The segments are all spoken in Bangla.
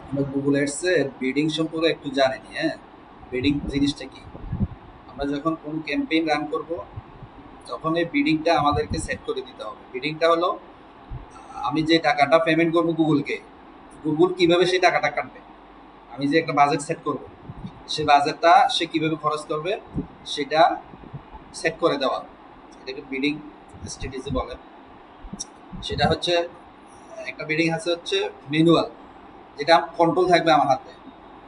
আমরা গুগল অ্যাডসের বিডিং সম্পর্কে একটু জানি। হ্যাঁ, বিডিং জিনিসটা কি? আমরা যখন কোনো ক্যাম্পেইন রান করব তখন এই বিডিংটা আমাদেরকে সেট করে দিতে হবে। বিডিংটা হলো আমি যে টাকাটা পেমেন্ট করব গুগলকে, গুগল কিভাবে সেই টাকাটা কাটবে। আমি যে একটা বাজেট সেট করব, সেই বাজেটটা সে কিভাবে খরচ করবে সেটা সেট করে দেওয়া, এটাকে বিডিং স্ট্র্যাটেজি বলে। সেটা হচ্ছে একটা বিডিং আছে হচ্ছে ম্যানুয়াল, যেটা কন্ট্রোল থাকবে আমার হাতে।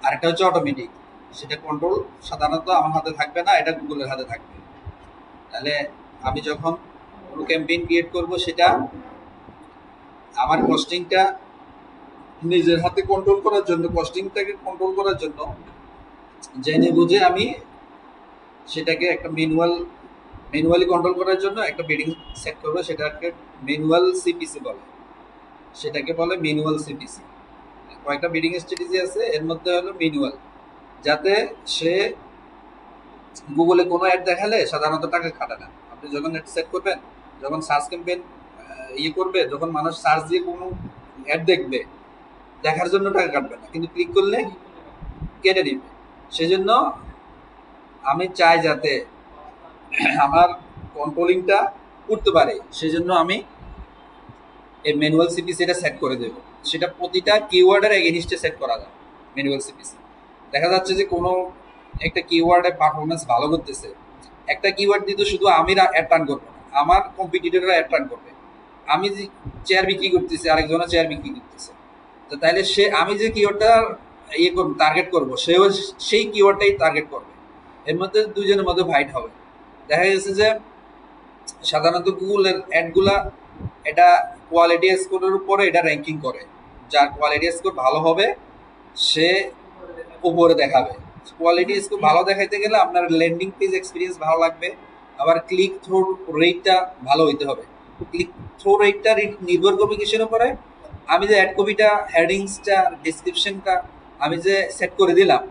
আর একটা হচ্ছে অটোমেটিক, সেটা কন্ট্রোল সাধারণত আমার হাতে থাকবে না, এটা গুগলের হাতে থাকবে। তাহলে আমি যখন কোনো ক্যাম্পেইন ক্রিয়েট করব সেটা আমার কস্টিংটা নিজের হাতে কন্ট্রোল করার জন্য, কস্টিংটাকে কন্ট্রোল করার জন্য জেনে বুঝে আমি সেটাকে একটা ম্যানুয়ালি কন্ট্রোল করার জন্য একটা বিডিং সেট করবো, সেটাকে ম্যানুয়াল সিপিসি বলে। সেটাকে বলে ম্যানুয়াল সিপিসি। কয়েকটা বিডিং স্ট্র্যাটেজি আছে, এর মধ্যে হলো ম্যানুয়াল, যাতে সে গুগলে কোনো অ্যাড দেখালে সাধারণত টাকা খাটে না। আপনি যখন নেট সেট করবেন, যখন সার্চ ক্যাম্পেইন ইয়ে করবে, যখন মানুষ সার্চ দিয়ে কোনো অ্যাড দেখবে, দেখার জন্য টাকা কাটবে না, কিন্তু ক্লিক করলে কেটে নিবে। সেজন্য আমি চাই যাতে আমার কন্ট্রোলিংটা করতে পারে, সেজন্য আমি এই ম্যানুয়াল সিপিসি এটা সেট করে দেবো। সেটা প্রতিটা কিওয়ার্ডের এগেনিস্টে সেট করা যায় ম্যানুয়াল সিপিসি। দেখা যাচ্ছে যে কোনো একটা কিওয়ার্ডে পারফরমেন্স ভালো করতেছে, একটা কিওয়ার্ড দিয়ে তো শুধু আমি অ্যাড রান করবো না, আমার কম্পিটিটররা অ্যাড রান করবে। আমি যে চেয়ার বিক্রি করতেছি, আরেকজনের চেয়ার বিক্রি করতেছে, তো তাইলে সে আমি যে কিওয়ার্ডটা ইয়ে করবো, টার্গেট করবো, সেও সেই কিওয়ার্ডটাই টার্গেট করবে। এর মধ্যে দুজনের মধ্যে ফাইট হবে। দেখা গেছে যে সাধারণত গুগলের অ্যাডগুলা এটা কোয়ালিটি স্কোরের উপরে এটা র্যাঙ্কিং করে। যার কোয়ালিটি স্কোর ভালো হবে সে উপরে দেখাবে। কোয়ালিটি স্কোর ভালো দেখাইতে গেলে আপনার ল্যান্ডিং পেজ এক্সপিরিয়েন্স ভালো লাগবে, আবার ক্লিক থ্রু রেটটা ভালো হইতে হবে। ক্লিক থ্রু রেটটা নির্ভর করবে কিসের উপরে? আমি যে অ্যাড কপিটা, হেডিংসটা, ডিসক্রিপশনটা আমি যে সেট করে দিলাম,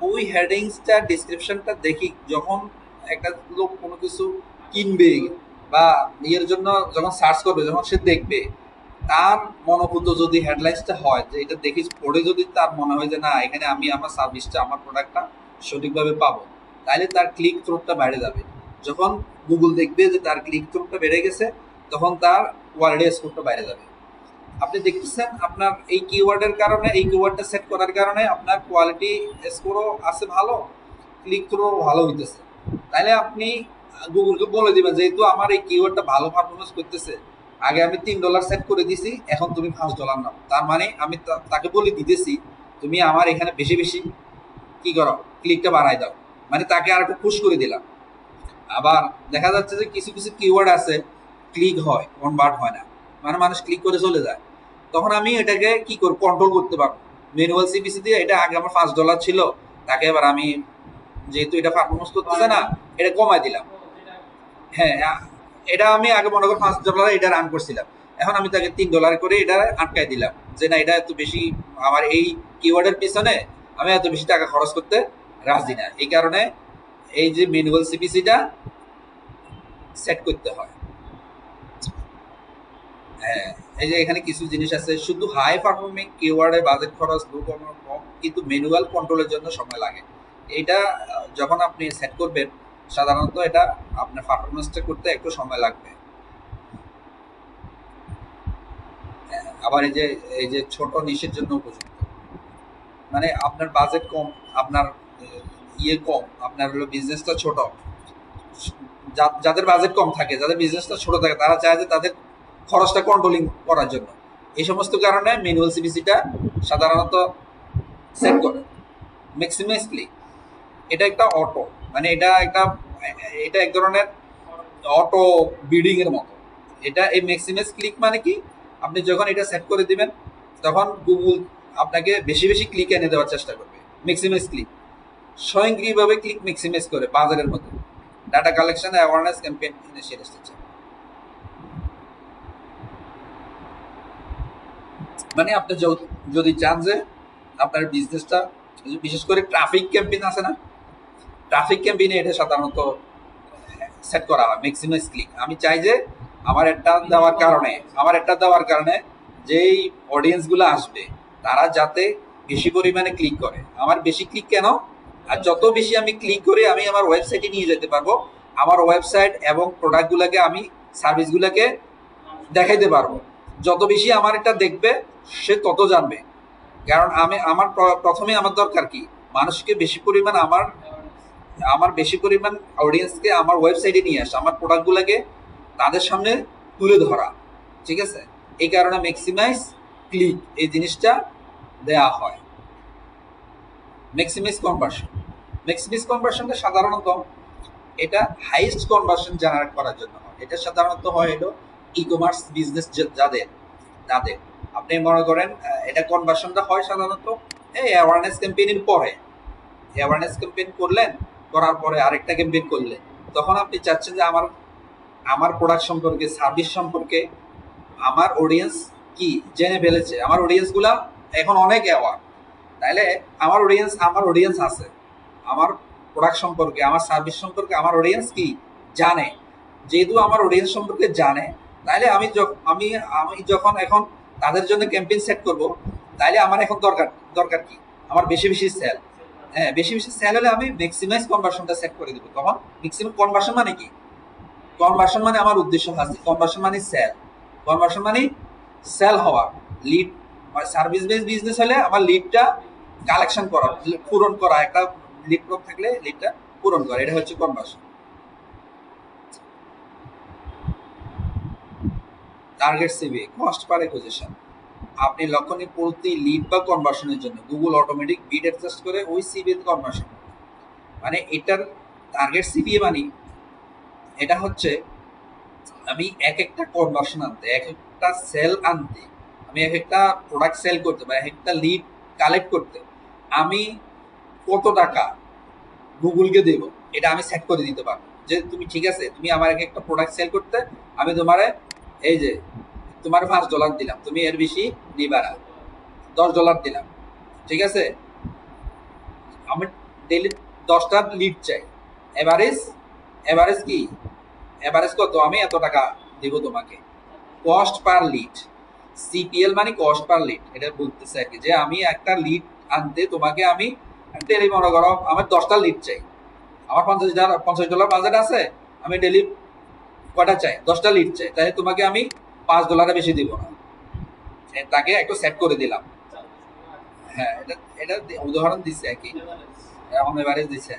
ওই হেডিংসটা ডিসক্রিপশনটা দেখি যখন একটা লোক কোনো কিছু কিনবে বা ইয়ের জন্য যখন সার্চ করবে, যখন সে দেখবে, তার মনোভূত যদি হেডলাইন্সটা হয় যে এটা দেখি পড়ে যদি তার মনে হয় যে না, এখানে আমি আমার সার্ভিসটা, আমার প্রোডাক্টটা সঠিকভাবে পাবো, তাহলে তার ক্লিক থ্রুটা বেড়ে যাবে। যখন গুগল দেখবে যে তার ক্লিক থ্রুটা বেড়ে গেছে, তখন তার কোয়ালিটি স্কোরটা বেড়ে যাবে। আপনি দেখতেছেন আপনার এই কিওয়ার্ডের কারণে, এই কিওয়ার্ডটা সেট করার কারণে আপনার কোয়ালিটি স্কোরও আছে ভালো, ক্লিক থ্রু ভালো হইতেছে। তাহলে আপনি গুগলকে বলে দিবেন যেহেতু আমার এই কিওয়ার্ডটা ভালো পারফরমেন্স করতেছে, আগে আমি $3 সেট করে দিছি, এখন তুমি $5 নাও। তার মানে আমি তাকে বলে দিতেছি তুমি আমার এখানে বেশি বেশি কি করো, ক্লিকটা বাড়াই দাও, মানে তাকে আর একটু পুশ করে দিলাম। আবার দেখা যাচ্ছে যে কিছু কিছু কিওয়ার্ড আছে ক্লিক হয়, কনভার্ট হয় না, মানে মানুষ ক্লিক করে চলে যায়। তখন আমি এটাকে কি করব, কন্ট্রোল করতে পারবো ম্যানুয়াল সিপিসি দিয়ে। এটা আগে আমার $5 ছিল, তাকে এবার আমি যেহেতু এটা পারফরমেন্স করতেছে না, এটা কমাই দিলাম। হ্যাঁ, এটা আমি আগে মনে করি $5 এটা রান করছিলাম, এখন আমি তাকে $3 করে এটা আটকাই দিলাম যে না, এটা এত বেশি আমার এই কিওয়ার্ডের পিছনে আমি এত বেশি টাকা খরচ করতে রাজি না। এই কারণে এই যে ম্যানুয়াল সিপিসিটা সেট করতে হয়। হ্যাঁ, এই যে এখানে কিছু জিনিস আছে, শুধু হাই পারফর্মিং কিওয়ার্ডে বাজেট খরচ লো কম কম, কিন্তু ম্যানুয়াল কন্ট্রোলের জন্য সময় লাগে। এটা যখন আপনি সেট করবেন, সাধারণত এটা আপনার পারফরমেন্সটা করতে একটু সময় লাগবে। আবার এই যে ছোট নিশের জন্য উপযুক্ত, মানে আপনার বাজেট কম, আপনার ইয়ে কম, আপনার হলো বিজনেসটা ছোট। যাদের বাজেট কম থাকে, যাদের বিজনেসটা ছোট থাকে, তারা চায় যে তাদের খরচটা কন্ট্রোলিং করার জন্য। এই সমস্ত কারণে ম্যানুয়াল সিবিসিটা সাধারণত সেট করে ম্যাক্সিমাইজলি। এটা একটা অটো, মানে এটা এক ধরনের অটো বিডিং এর মতো। এটা এই ম্যাক্সিমাইজ ক্লিক মানে কি, আপনি যখন এটা সেট করে দিবেন তখন গুগল আপনাকে বেশি বেশি ক্লিক এনে দেওয়ার চেষ্টা করবে। ম্যাক্সিমাইজ ক্লিক স্বয়ংক্রিয়ভাবে ক্লিক ম্যাক্সিমাইজ করে বাজারের মধ্যে। Data collection awareness campaign initiate এসেছে। মানে আপনি যদি চান যে আপনার বিজনেসটা, বিশেষ করে ট্রাফিক ক্যাম্পেইন আছে না, ট্রাফিক ক্যাম্পেইনে এটা সাধারণত সেট করা হয় ম্যাক্সিমাইজ ক্লিক। আমি চাই যে আমার একটা দেওয়ার কারণে যেই অডিয়েন্সগুলো আসবে, তারা যাতে বেশি পরিমাণে ক্লিক করে। আমার বেশি ক্লিক কেন? আর যত বেশি আমি ক্লিক করি আমি আমার ওয়েবসাইটে নিয়ে যেতে পারবো, আমার ওয়েবসাইট এবং প্রোডাক্টগুলোকে আমি সার্ভিসগুলোকে দেখাইতে পারবো। যত বেশি আমার এটা দেখবে সে তত জানবে। কারণ আমার প্রথমে আমার দরকার কি, মানুষকে বেশি পরিমাণ আমার বেশি পরিমাণ অডিয়েন্সকে আমার ওয়েবসাইটে নিয়ে আসা, আমার প্রোডাক্টগুলোকে তাদের সামনে তুলে ধরা। ঠিক আছে, এই কারণে ম্যাক্সিমাইজ ক্লিক এই জিনিসটা দেয়া হয়। ম্যাক্সিমাইজ কনভার্সনটা সাধারণত এটা হাইয়েস্ট কনভার্সন জেনারেট করার জন্য হয়। এটা সাধারণত হয় হলো ই কমার্স বিজনেস যাদের তাদের আপনি মনে করেন এটা কনভার্সনটা হয় সাধারণত এই অ্যাওয়ারনেস ক্যাম্পেইনের পরে। অ্যাওয়ারনেস ক্যাম্পেইন করলেন, করার পরে আরেকটা ক্যাম্পেইন করলেন, তখন আপনি চাচ্ছেন যে আমার প্রোডাক্ট সম্পর্কে, সার্ভিস সম্পর্কে আমার অডিয়েন্স কি জেনে ফেলেছে, আমার অডিয়েন্সগুলা এখন অনেক অ্যাওয়ার। তাইলে আমার অডিয়েন্স আছে, আমার প্রোডাক্ট সম্পর্কে, আমার সার্ভিস সম্পর্কে আমার অডিয়েন্স কি জানে। যেহেতু আমার অডিয়েন্স সম্পর্কে জানে, তাইলে আমি যখন এখন তাদের জন্য ক্যাম্পেইন সেট করব, তাইলে আমার এখন দরকার কি, আমার বেশি বেশি সেল। হ্যাঁ, বেশি বেশি সেল হলে আমি ম্যাক্সিমাইজ কনভার্সনটা সেট করে দেবো। তখন ম্যাক্সিমাম কনভার্সন মানে কি? কনভার্সন মানে আমার উদ্দেশ্য আছে, কনভার্সন মানে সেল। কনভার্সন মানে সেল হওয়া। লিড সার্ভিস বেস বিজনেস হলে আমার লিডটা কালেকশন করা, পূরণ করা, একটা লিড থাকলে লিডটা পূরণ করা, এটা হচ্ছে conversion. Target CV, cost per acquisition. আপনি লক্ষণীয় প্রতি লিড বা কনভার্সনের জন্য গুগল অটোমেটিক বিড অ্যাডজাস্ট করে ওই সিভি কনভার্সন, মানে এটার টার্গেট সিভি মানে এটা হচ্ছে আমি এক একটা কনভার্সন আনতে, এক একটা সেল আনতে, আমি এক একটা প্রোডাক্ট সেল করতে বা এক একটা লিড কালেক্ট করতে আমি কত টাকা গুগলকে দেব, এটা আমি সেট করে দিতে পারবো। যে তুমি ঠিক আছে, তুমি আমার এক একটা প্রোডাক্ট সেল করতে আমি তোমারে এই যে তোমার $5 দিলাম, তুমি এর বেশি নিবা না, $10 দিলাম। ঠিক আছে, আমি ডেইলি 10টা লিড চাই। এভারেজ কি, এভারেজ কত, আমি এত টাকা দেবো তোমাকে। কস্ট পার লিড, সিপিএল মানে কস্ট পার লিড, এটা বলতেছে আর কি, যে আমি একটা লিড আনতে তোমাকে আমি ডেলি মনে করো আমার 10টা লিড চাই, আমার $50 বাজেট আছে, আমি ডেলি কটা চাই, 10টা লিড চাই, তাই তোমাকে আমি $5 বেশি দিব না। তাকে একটু সেট করে দিলাম। হ্যাঁ, এটা উদাহরণ দিচ্ছে আর কি, এখন এভারেজ দিচ্ছে।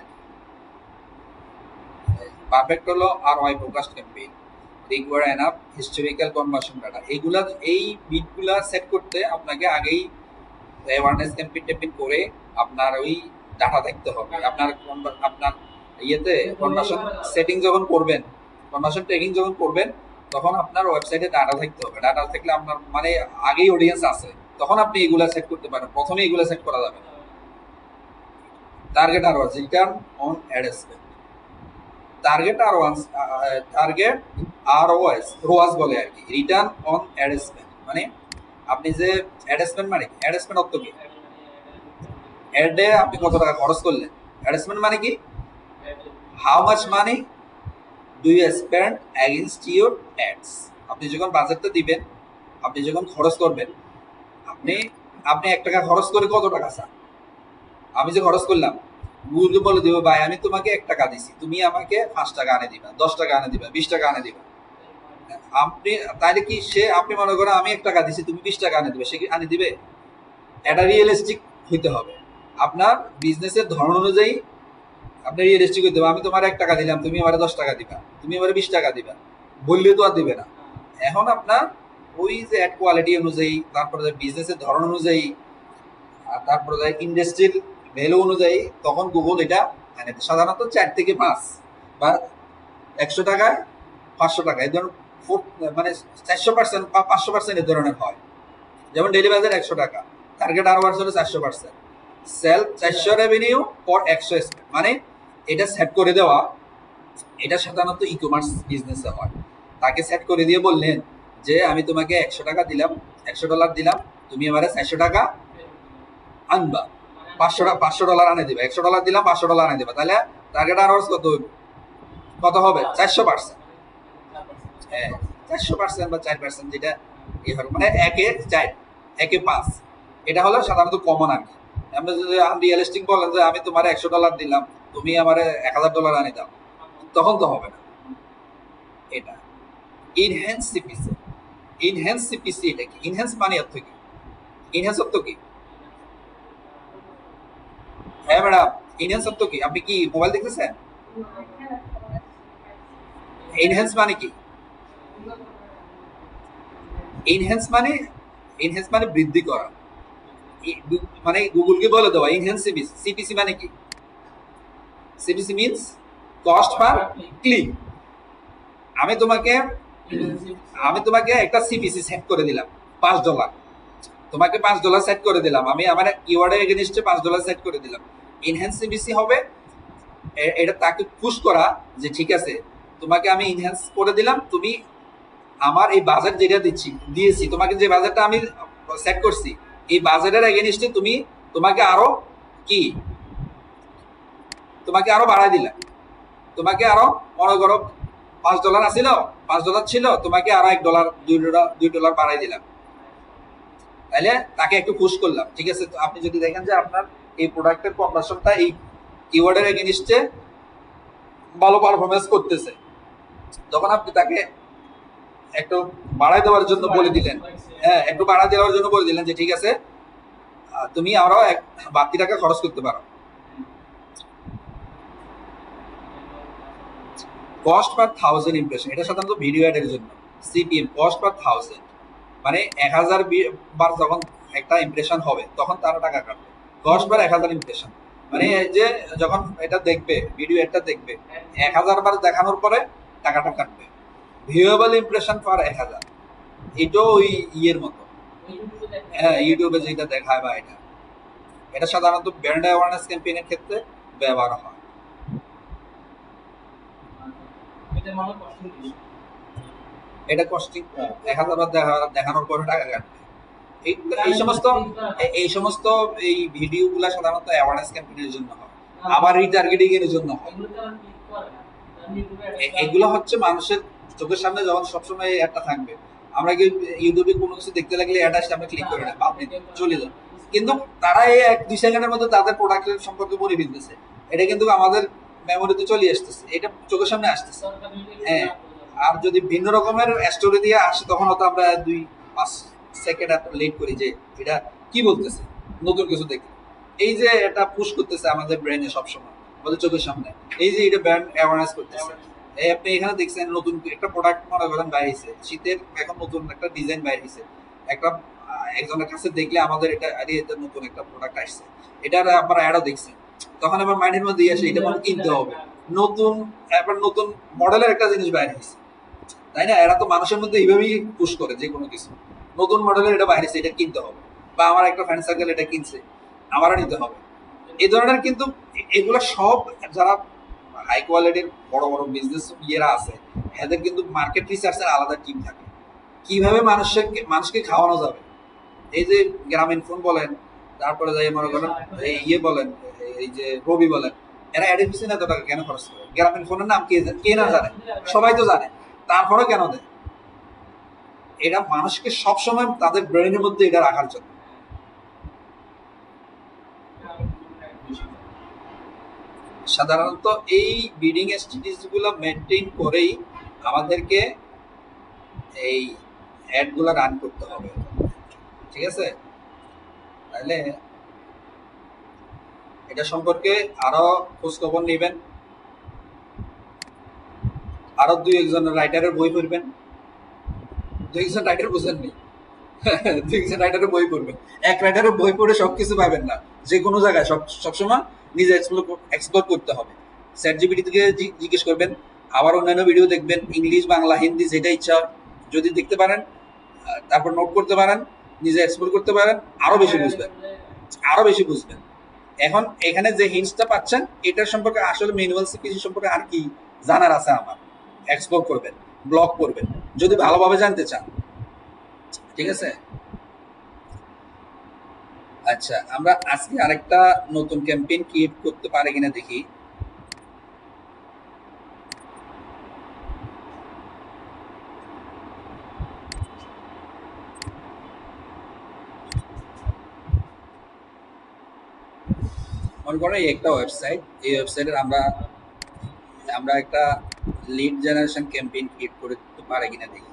পারফেক্ট হলো আর ওয়াই focused campaign, require enough historical conversion data. এই বিটগুলা সেট করতে আপনাকে আগেই অ্যাওয়ারনেস ক্যাম্পেইন করে আপনার ওই ডাটা দেখতে হবে। আপনার ইয়েতে কনভার্সন সেটিং যখন করবেন, কনভার্সন ট্র্যাকিং যখন করবেন, তখন আপনার ওয়েবসাইটে ডাটা থাকতে হবে। ডাটা থাকলে আপনার মানে আগেই অডিয়েন্স আছে, তখন আপনি এগুলা সেট করতে পারেন। প্রথমে এগুলা সেট করা যাবে। টার্গেট আর return on ad spend. Target ROAS বলে আর কি, রিটার্ন অন অ্যাড স্পেন্ড মানে আপনি যে অ্যাড স্পেন্ড মানে কি, অ্যাড স্পেন্ড অর্থ কি, অ্যাডে আপনি কত টাকা খরচ করলেন। অ্যাড স্পেন্ড মানে কি, how much money do you spend against your ads. আপনি যখন বাজেটটা দিবেন, আপনি যখন খরচ করবেন, আপনি $1 খরচ করে কত টাকা চান। আমি যে খরচ করলাম, গুগলকে বলে দিব ভাই আমি তোমাকে $1 দিছি, তুমি আমাকে $5 আনে দিবা, $10 আনে দিবা, $20 আনে দিবা। আপনি তাইলে কি আপনি মনে করেন আমি $1 দিছি, তুমি $20 আনে দিবে, সে কি আনে দিবে? এটা রিয়েলিস্টিক হইতে হবে। আপনার বিজনেসের ধরন অনুযায়ী আপনি রিয়েলিস্টিক হইতে হবে। আমি তোমার $1 দিলাম, তুমি আমার $10 দিবা, তুমি আমার $20 দিবা, বললে তো আর দিবে না। এখন আপনার ওই যে অ্যাড কোয়ালিটি অনুযায়ী, তারপরে বিজনেসের ধরন অনুযায়ী, আর তারপরে ইন্ডাস্ট্রির ভ্যালু অনুযায়ী, তখন গুগল এটা সাধারণত 4 থেকে 5 বা 100 টাকায় 500 টাকা এই ধরনের মানে 400% বা 500% এই ধরনের হয়। যেমন ডেইলি বাজার 100 টাকা, টার্গেট আরো হলো 400%, সেল 400 রেভিনিউ ফর 100 স্পেন্ড, মানে এটা সেট করে দেওয়া। এটা সাধারণত ই কমার্স বিজনেসে হয়। তাকে সেট করে দিয়ে বললেন যে আমি তোমাকে $100 দিলাম, $100 দিলাম, তুমি এবারে 400 টাকা আনবা, $500 আনে দিবা। $100 দিলাম, $500 আনে দিবা, তাহলে টার্গেট আরওয়ার্স কত হবে? 400%। হ্যাঁ, 400% বা 4%, যেটা এই হবে মানে 1-4, 1-5। এটা হলো সাধারণত কমন আর কি। আমরা যদি আনরিয়ালিস্টিক বলেন যে আমি তোমার $100 দিলাম, তুমি আমার $1000 আনি দাও, তখন তো হবে না। এটা ইনহ্যান্স সিপিসি। ইনহ্যান্স সিপিসি এটা কি? ইনহ্যান্স মানে অর্থ কি? ইনহ্যান্স অর্থ কি? হ্যাঁ ম্যাডাম, ইনহ্যান্স অর্থ কি? আপনি কি মোবাইল দেখতেছেন? এনহ্যান্স মানে কি? এনহ্যান্স মানে, এনহ্যান্স মানে বৃদ্ধি করা। মানে গুগলকে বলে দেওয়া এনহ্যান্স সিপিসি। সিপিসি মানে কি? CPC means cost per click. আমি তোমাকে আমি তোমাকে একটা সিপিসি সেট করে দিলাম $5, তোমাকে $5 সেট করে দিলাম, আমি আমার কিওয়ার্ডের এগেইনস্টে $5 সেট করে দিলাম। এনহ্যান্স সিপিসি হবে এটা তাকে পুশ করা যে ঠিক আছে তোমাকে আমি এনহ্যান্স করে দিলাম, তুমি আমার এই বাজেট যেটা দিয়েছি তোমাকে, যে বাজেটটা আমি সেট করছি, এই বাজেটের এগেইনস্টে তোমাকে আরো কি, তোমাকে আরো বাড়াই দিলাম। তোমাকে আরো মনে করো $5 আসছিল, $5 ছিল, তোমাকে আরো $1 $2 বাড়াই দিলাম। তাহলে তাকে একটু পুশ করলাম, ঠিক আছে। তো আপনি যদি দেখেন যে আপনার এই প্রোডাক্টের কনভার্সনটা এই কিওয়ার্ডের এগেইনস্টে ভালো পারফরমেন্স করতেছে, তখন আপনি তাকে একটু বাড়াই দেওয়ার জন্য বলে দিলেন, হ্যাঁ একটু বাড়াই দেওয়ার জন্য বলে দিলেন যে ঠিক আছে তুমি আরো বাড়তি টাকা খরচ করতে পারো। কস্ট পার 1000 ইমপ্রেশন, এটা সাধারণত ভিডিও অ্যাডের জন্য। সিপিএম কস্ট পার 1000, মানে 1000 বার যখন একটা ইমপ্রেশন হবে তখন তারা টাকা কাটবে। কস্ট পার 1000 ইমপ্রেশন মানে এই যে যখন এটা দেখবে, ভিডিও এটা দেখবে, 1000 বার দেখানোর পরে টাকাটা কাটবে। ভিউয়েবল ইমপ্রেশন পার 1000, এটাও ওই ইয়ের মতো, হ্যাঁ ইউটিউবে যেটা দেখায় বা এটা, এটা সাধারণত ব্র্যান্ড অ্যাওয়ারনেস ক্যাম্পেইনের ক্ষেত্রে ব্যবহার হয়। এটা কস্টিং 1000 বার দেখানোর পরে টাকা কাটবে। এই সমস্ত এই ভিডিওগুলো সাধারণত অ্যাওয়ারনেস ক্যাম্পেইনের জন্য হয়, আবার রিটার্গেটিং এর জন্য হয়। এগুলো হচ্ছে মানুষের চোখের সামনে যখন সবসময় একটা থাকবে, আমরা কি ইউটিউবে কোনো কিছু দেখতে লাগলে অ্যাড আসলে আমরা ক্লিক করে না, বাদ দিই, চলে যাই। কিন্তু তারা এই 1-2 সেকেন্ডের মধ্যে তাদের প্রোডাক্টের সম্পর্কে বলে ফেলতেছে, এটা কিন্তু আমাদের মেমোরিতে চলে আসতেছে, এটা চোখের সামনে আসতেছে। হ্যাঁ, আর যদি ভিন্ন রকমের স্টোরি দিয়ে আসে তখন হয়তো আমরা 2-5 সেকেন্ড লেট করি যে এটা কি বলতেছে, নতুন কিছু দেখি। এই যে এটা পুশ করতেছে আমাদের ব্রেনে সবসময়, আমাদের চোখের সামনে, এই যে এটা ব্র্যান্ড অ্যাওয়ারনেস করতেছে। এই আপনি এখানে দেখছেন নতুন একটা প্রোডাক্ট মনে করেন বাইরে হয়েছে, শীতের এখন নতুন একটা ডিজাইন বাইরে হয়েছে, একটা একজনের কাছে দেখলে আমাদের এটা আরে এটা নতুন একটা প্রোডাক্ট আসছে, এটার আবার অ্যাডও দেখছেন, তখন আবার মাইন্ডের মধ্যে আসে এটা মানে কিনতে হবে, নতুন আবার নতুন মডেলের একটা জিনিস বাইরে হয়েছে, তাই না? এরা তো মানুষের মধ্যে এইভাবেই পুশ করে যে কোনো কিছু, নতুন মডেলের এটা বাইরে এটা কিনতে হবে, বা আমার একটা ফ্রেন্ড সার্কেল এটা কিনছে আমারও নিতে হবে। এই ধরনের কিন্তু এগুলো সব যারা হাই কোয়ালিটির বড় বড় বিজনেস ইয়েরা আছে, এদের কিন্তু মার্কেট রিসার্চের আলাদা টিম থাকে, কিভাবে মানুষকে খাওয়ানো যাবে। এই যে গ্রামীণ ফোন বলেন, তারপরে যাই মনে করেন এই ইয়ে বলেন, এই যে রবি বলেন, এরা অ্যাডের পিছনে এত টাকা কেন খরচ করে? গ্রামীণ ফোনের নাম কে না জানে? সবাই তো জানে, তারপরে কেন দেয়? এটা মানুষকে সবসময় তাদের ব্রেনের মধ্যে এটা রাখার জন্য। সাধারণত এই বিডিং স্ট্র্যাটেজি গুলো মেনটেন করেই আমাদেরকে এই অ্যাড গুলো রান করতে হবে, ঠিক আছে? তাহলে এটা সম্পর্কে আরো খোঁজ খবর নেবেন, আরো 2-1 রাইটারের বই পড়বেন। 2-1 রাইটার বুঝেননি? 2-1 রাইটারের বই পড়বেন। এক রাইটারের বই পড়ে সবকিছু পাবেন না, যে কোনো জায়গায় সবসময় নিজে এক্সপ্লোর করতে হবে। চ্যাট জিপিটি থেকে জিজ্ঞেস করবেন, আবার অন্যান্য ভিডিও দেখবেন, ইংলিশ বাংলা হিন্দি যেটা ইচ্ছা যদি দেখতে পারেন, তারপর নোট করতে পারেন, নিজে এক্সপ্লোর করতে পারেন, আরো বেশি বুঝবেন, আরো বেশি বুঝবেন। এখন এখানে যে হিন্টসটা পাচ্ছেন এটার সম্পর্কে আসলে ম্যানুয়াল সিপিসি সম্পর্কে আর কি জানার আছে আমার, এক্সপ্লোর করবেন, ব্লগ করবেন যদি ভালোভাবে জানতে চান, ঠিক আছে? আচ্ছা, আমরা আজকে আরেকটা নতুন ক্যাম্পেইন ক্রিয়েট করতে পারি কিনা দেখি। মনে করো এই একটা ওয়েবসাইট, এই ওয়েবসাইটের আমরা আমরা একটা লিড জেনারেশন ক্যাম্পেইন ক্রিয়েট করতে পারে কিনা দেখি।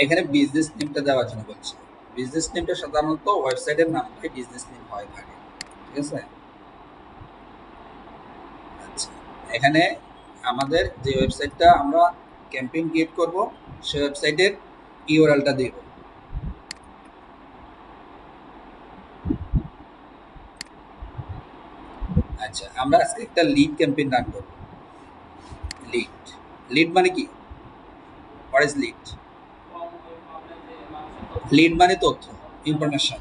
এখানে বিজনেস নেমটা দেওয়ার জন্য বলছি। বিজনেস নেমটা সাধারণত ওয়েবসাইটের নামটাই বিজনেস নেম হয়ে থাকে, ঠিক আছে। আচ্ছা, এখানে আমাদের যে ওয়েবসাইটটা আমরা ক্যাম্পেইন ক্রিয়েট করব সেই ওয়েবসাইটের ইউআরএলটা দেব। আচ্ছা, আমরা আজকে একটা লিড ক্যাম্পেইন রান করব। লিড, লিড মানে কি? What is lead? লিড মানে তথ্য, information.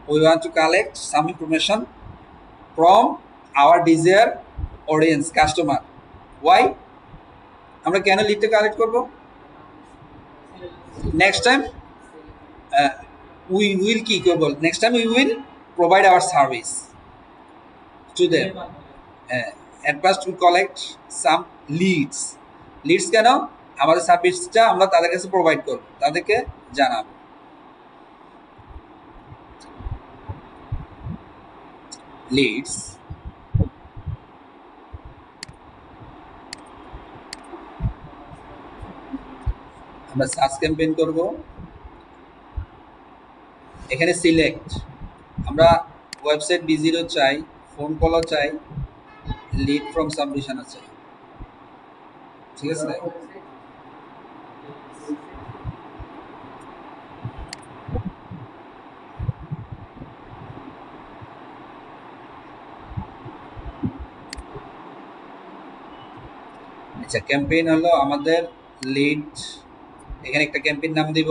We want to collect some information from our desired audience, customer. Why? আমরা কেন লিডটা কালেক্ট করব? নেক্সট টাইম we will কি করব? Next time we will provide our service to them. At first we collect some leads. Leads কেন? আমাদের সার্ভিসটা আমরা তাদের কাছে প্রোভাইড করব, তাদেরকে জানাবো। লিডস, আমরা সার্চ ক্যাম্পেইন করব। এখানে সিলেক্ট, আমরা ওয়েবসাইট ভিজিটও চাই, ফোন কলও চাই, লিড ফ্রম সাবমিশনও চাই, ঠিক আছে। আচ্ছা, ক্যাম্পেইন হলো আমাদের লিড। এখানে একটা ক্যাম্পেইন নাম দিব।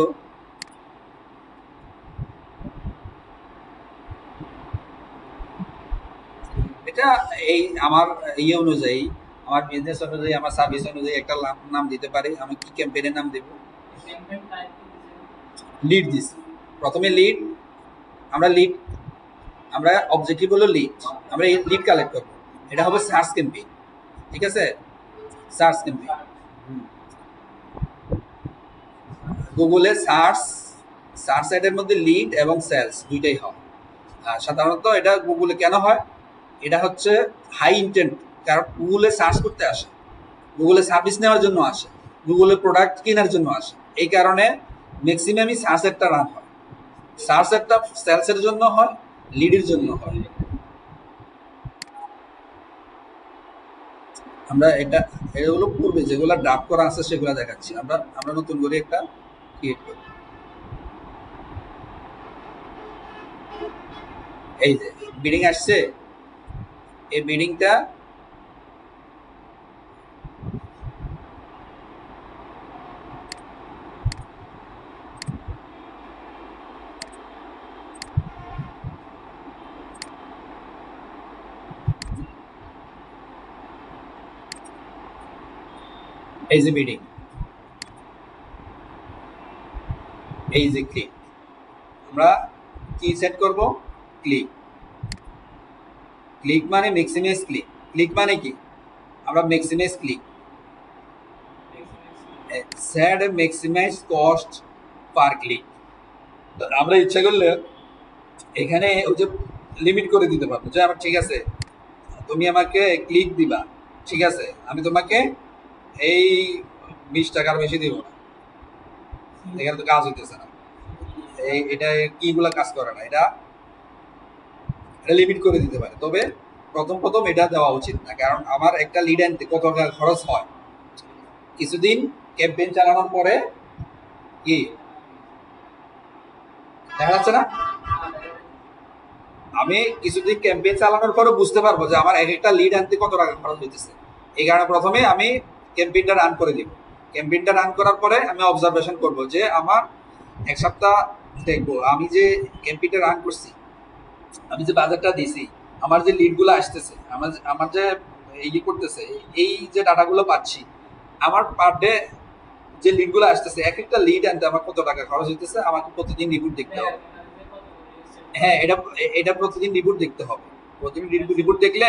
এটা এই আমার ইয়ে অনুযায়ী, আমার বিজনেস অনুযায়ী, আমার সার্ভিস অনুযায়ী একটা নাম দিতে পারি। আমি কি ক্যাম্পেইনের নাম দেব? Lead this. প্রথমে লিড, আমরা অবজেক্টিভ হলো লিড, আমরা এই লিড কালেক্ট করব। এটা হবে সার্চ ক্যাম্পেইন, ঠিক আছে। সার্চ ক্যাম্পেইন গুগলে সার্চ সাইটের মধ্যে লিড এবং সেলস দুইটাই হয়। আর সাধারণত এটা গুগলে কেন হয়? এটা হচ্ছে হাই ইন্টেন্ট, কারণ গুগলে সার্চ করতে আসে, গুগলে সার্ভিস নেওয়ার জন্য আসে, গুগলে প্রোডাক্ট কেনার জন্য আসে। এই কারণে ম্যাক্সিমামই সার্চ একটা রান হয়। সার্চ একটা সেলসের জন্য হয়, লিডের জন্য হয়। আমরা এগুলো পূর্বে যেগুলো ড্রাফট করা আছে সেগুলো দেখাচ্ছি। আমরা নতুন করে একটা ক্রিয়েট করি। এই যে বিডিং আসছে, এই বিডিংটা এই যে বিডিং, এই যে ক্লিক, আমরা কি সেট করব? ক্লিক। ক্লিক মানে ম্যাক্সিমাইজ ক্লিক। ক্লিক মানে কি? আমরা maximise click, set maximise cost per click. আমরা ইচ্ছা করলে এখানে ওই যে লিমিট করে দিতে পারবো যে আমার ঠিক আছে, তুমি আমাকে ক্লিক দিবা, ঠিক আছে, আমি তোমাকে এই 20 টাকার বেশি দিব না। এখানে তো কাজ হইতেছে না, এটা কিগুলা কাজ করে না, এটা লিমিট করে দিতে পারে। তবে প্রথম এটা দেওয়া উচিত না, কারণ আমার একটা লিড আনতে কত টাকা খরচ হয়। কিছুদিন ক্যাম্পেইন চালানোর পরে কি দেখা যাচ্ছে না, আমি কিছুদিন ক্যাম্পেইন চালানোর পরে বুঝতে পারবো যে আমার এক একটা লিড আনতে কত টাকা খরচ হইতেছে। এই কারণে প্রথমে আমি ক্যাম্পেইনটা রান করে দিব। ক্যাম্পেইনটা রান করার পরে আমি অবজারভেশন করব যে আমার এক সপ্তাহ দেখবো আমি যে ক্যাম্পেইনটা রান করছি, আমি যে বাজারটা দিছি, আমার যে লিডগুলো আসতেছে, আমার যে ইয়ে করতেছে, এই যে ডাটাগুলো পাচ্ছি, আমার পার ডে যে লিডগুলো আসতেছে, এক একটা লিড আনতে আমার কত টাকা খরচ হইতেছে, আমাকে প্রতিদিন রিপোর্ট দেখতে হবে। হ্যাঁ, এটা প্রতিদিন রিপোর্ট দেখতে হবে। প্রতিদিন রিপোর্ট দেখলে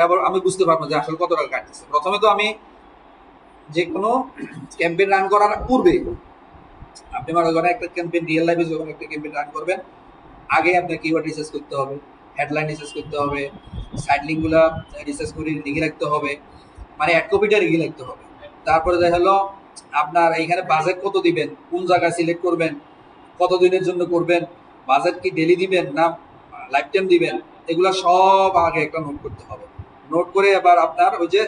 এবার আমি বুঝতে পারবো যে আসলে কত টাকা কাটতেছে। প্রথমে তো আমি যে কোনো ক্যাম্পেইন রান করার পূর্বে, আপনি মনে করেন একটা ক্যাম্পেইন রিয়েল লাইফে যখন একটা ক্যাম্পেইন রান করবেন, আগে আপনার কিওয়ার্ড রিসার্চ করতে হবে, হেডলাইন রিসার্চ করতে হবে, সাইড লিঙ্কগুলো রিসার্চ করে লিখে রাখতে হবে, মানে অ্যাড কপিটা লিখে রাখতে হবে। তারপরে দেখা হলো আপনার এইখানে বাজেট কত দিবেন, কোন জায়গায় সিলেক্ট করবেন, কত দিনের জন্য করবেন, বাজেট কি ডেলি দিবেন না লাইফ টাইম দিবেন, এগুলো সব আগে একটা নোট করতে হবে। নোট করে এবার আপনার ওই যে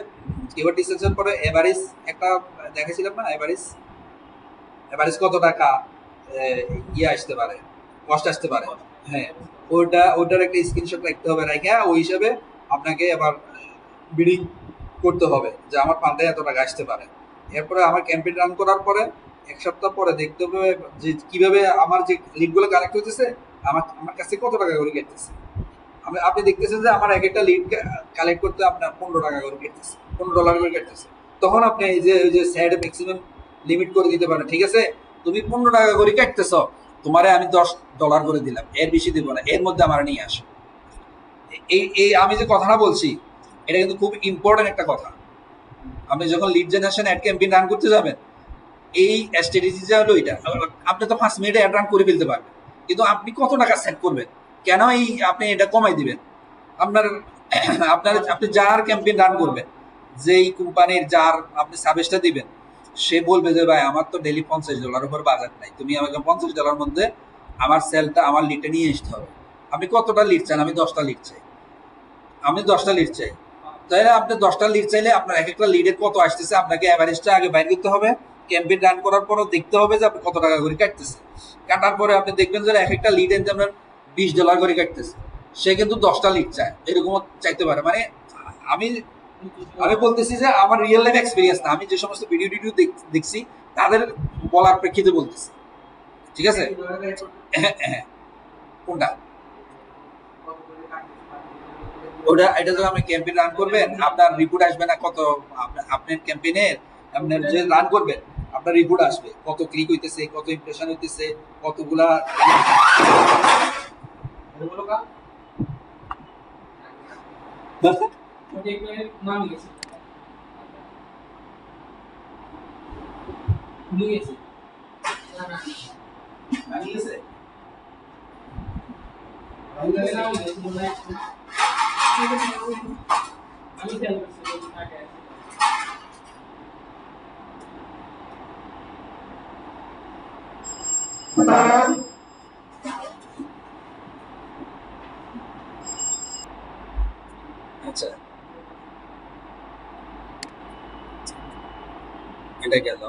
কিওয়ার্ড রিসার্চের পরে এভারেজ একটা দেখেছিলাম না, এভারেজ এভারেজ কত টাকা ইয়ে আসতে পারে, কষ্ট আসতে পারে, হ্যাঁ ওইটার একটা স্ক্রিনশট রাখতে হবে, রাখা ওই হিসাবে আপনাকে এবার বিডিং করতে হবে যে আমার পাল্টায় এত টাকা আসতে পারে। এরপরে আমার ক্যাম্পেইন রান করার পরে 1 সপ্তাহ পরে দেখতে হবে যে কিভাবে আমার যে লিডগুলো কালেক্ট হতেছে, আমার আমার কাছে কত টাকা করে কেটেছে। আপনি দেখতেছেন যে আমার এক একটা লিড কালেক্ট করতে আপনার 15 টাকা করে কেটেছে, $15 করে কেটেছে। তখন আপনি এই যে স্যাড ম্যাক্সিমাম লিমিট করে দিতে পারেন, ঠিক আছে তুমি 15 টাকা করে কাটতেছ, তোমারে আমি $10 করে দিলাম, এর বেশি দিব না, এর মধ্যে আমার নিয়ে আসো। এই আমি যে কথাটা বলছি এটা কিন্তু খুব ইম্পর্টেন্ট একটা কথা। আপনি যখন lead generation ad campaign run করতে যাবেন, এই স্ট্র্যাটেজিটা হলো এটা। আপনি তো 5 মিনিটে অ্যাড রান করে ফেলতে পারবেন, কিন্তু আপনি কত টাকা সেট করবেন, কেন এই আপনি এটা কমাই দিবেন। আপনার আপনি যার ক্যাম্পেইন রান করবেন, যেই কোম্পানির যার আপনি সার্ভিসটা দিবেন, সে বলবে যে ভাই আমার তো ডেলি $50 উপর বাজেট নাই, তুমি আমাকে $50 মধ্যে আমার সেলটা আমার লিডটা নিয়ে আসতে হবে। আপনি কতটা লিড চান? আমি 10টা লিড চাই, আমি 10টা লিড চাই। তাহলে আপনি 10টা লিড চাইলে আপনার এক একটা লিডের কত আসতেছে আপনাকে অ্যাভারেজটা আগে বাইর করতে হবে। ক্যাম্পেইন রান করার পরও দেখতে হবে যে আপনি কত টাকা করে কাটতেছে। কাটার পরে আপনি দেখবেন যে এক একটা লিড এনতে আপনার $20 করে কাটতেছে, সে কিন্তু 10টা লিড চায়, এরকমও চাইতে পারে। মানে আমি আমি বলতেছি যে আমার রিয়েল লাইফ এক্সপিরিয়েন্স না, আমি যে সমস্ত ভিডিও টিডিও দেখছি তাদের বলার প্রেক্ষিতে বলতেছি, ঠিক আছে? কোনটা? ওটা এটা যখন আপনি ক্যাম্পেইন রান করবেন, আপনার রিপোর্ট আসবে না কত আপনার ক্যাম্পেইনের, আপনার যে রান করবেন আপনার রিপোর্ট আসবে, কত ক্লিক হইতেছে, কত ইমপ্রেশন হইতেছে, কতগুলা আচ্ছা এটা গেল।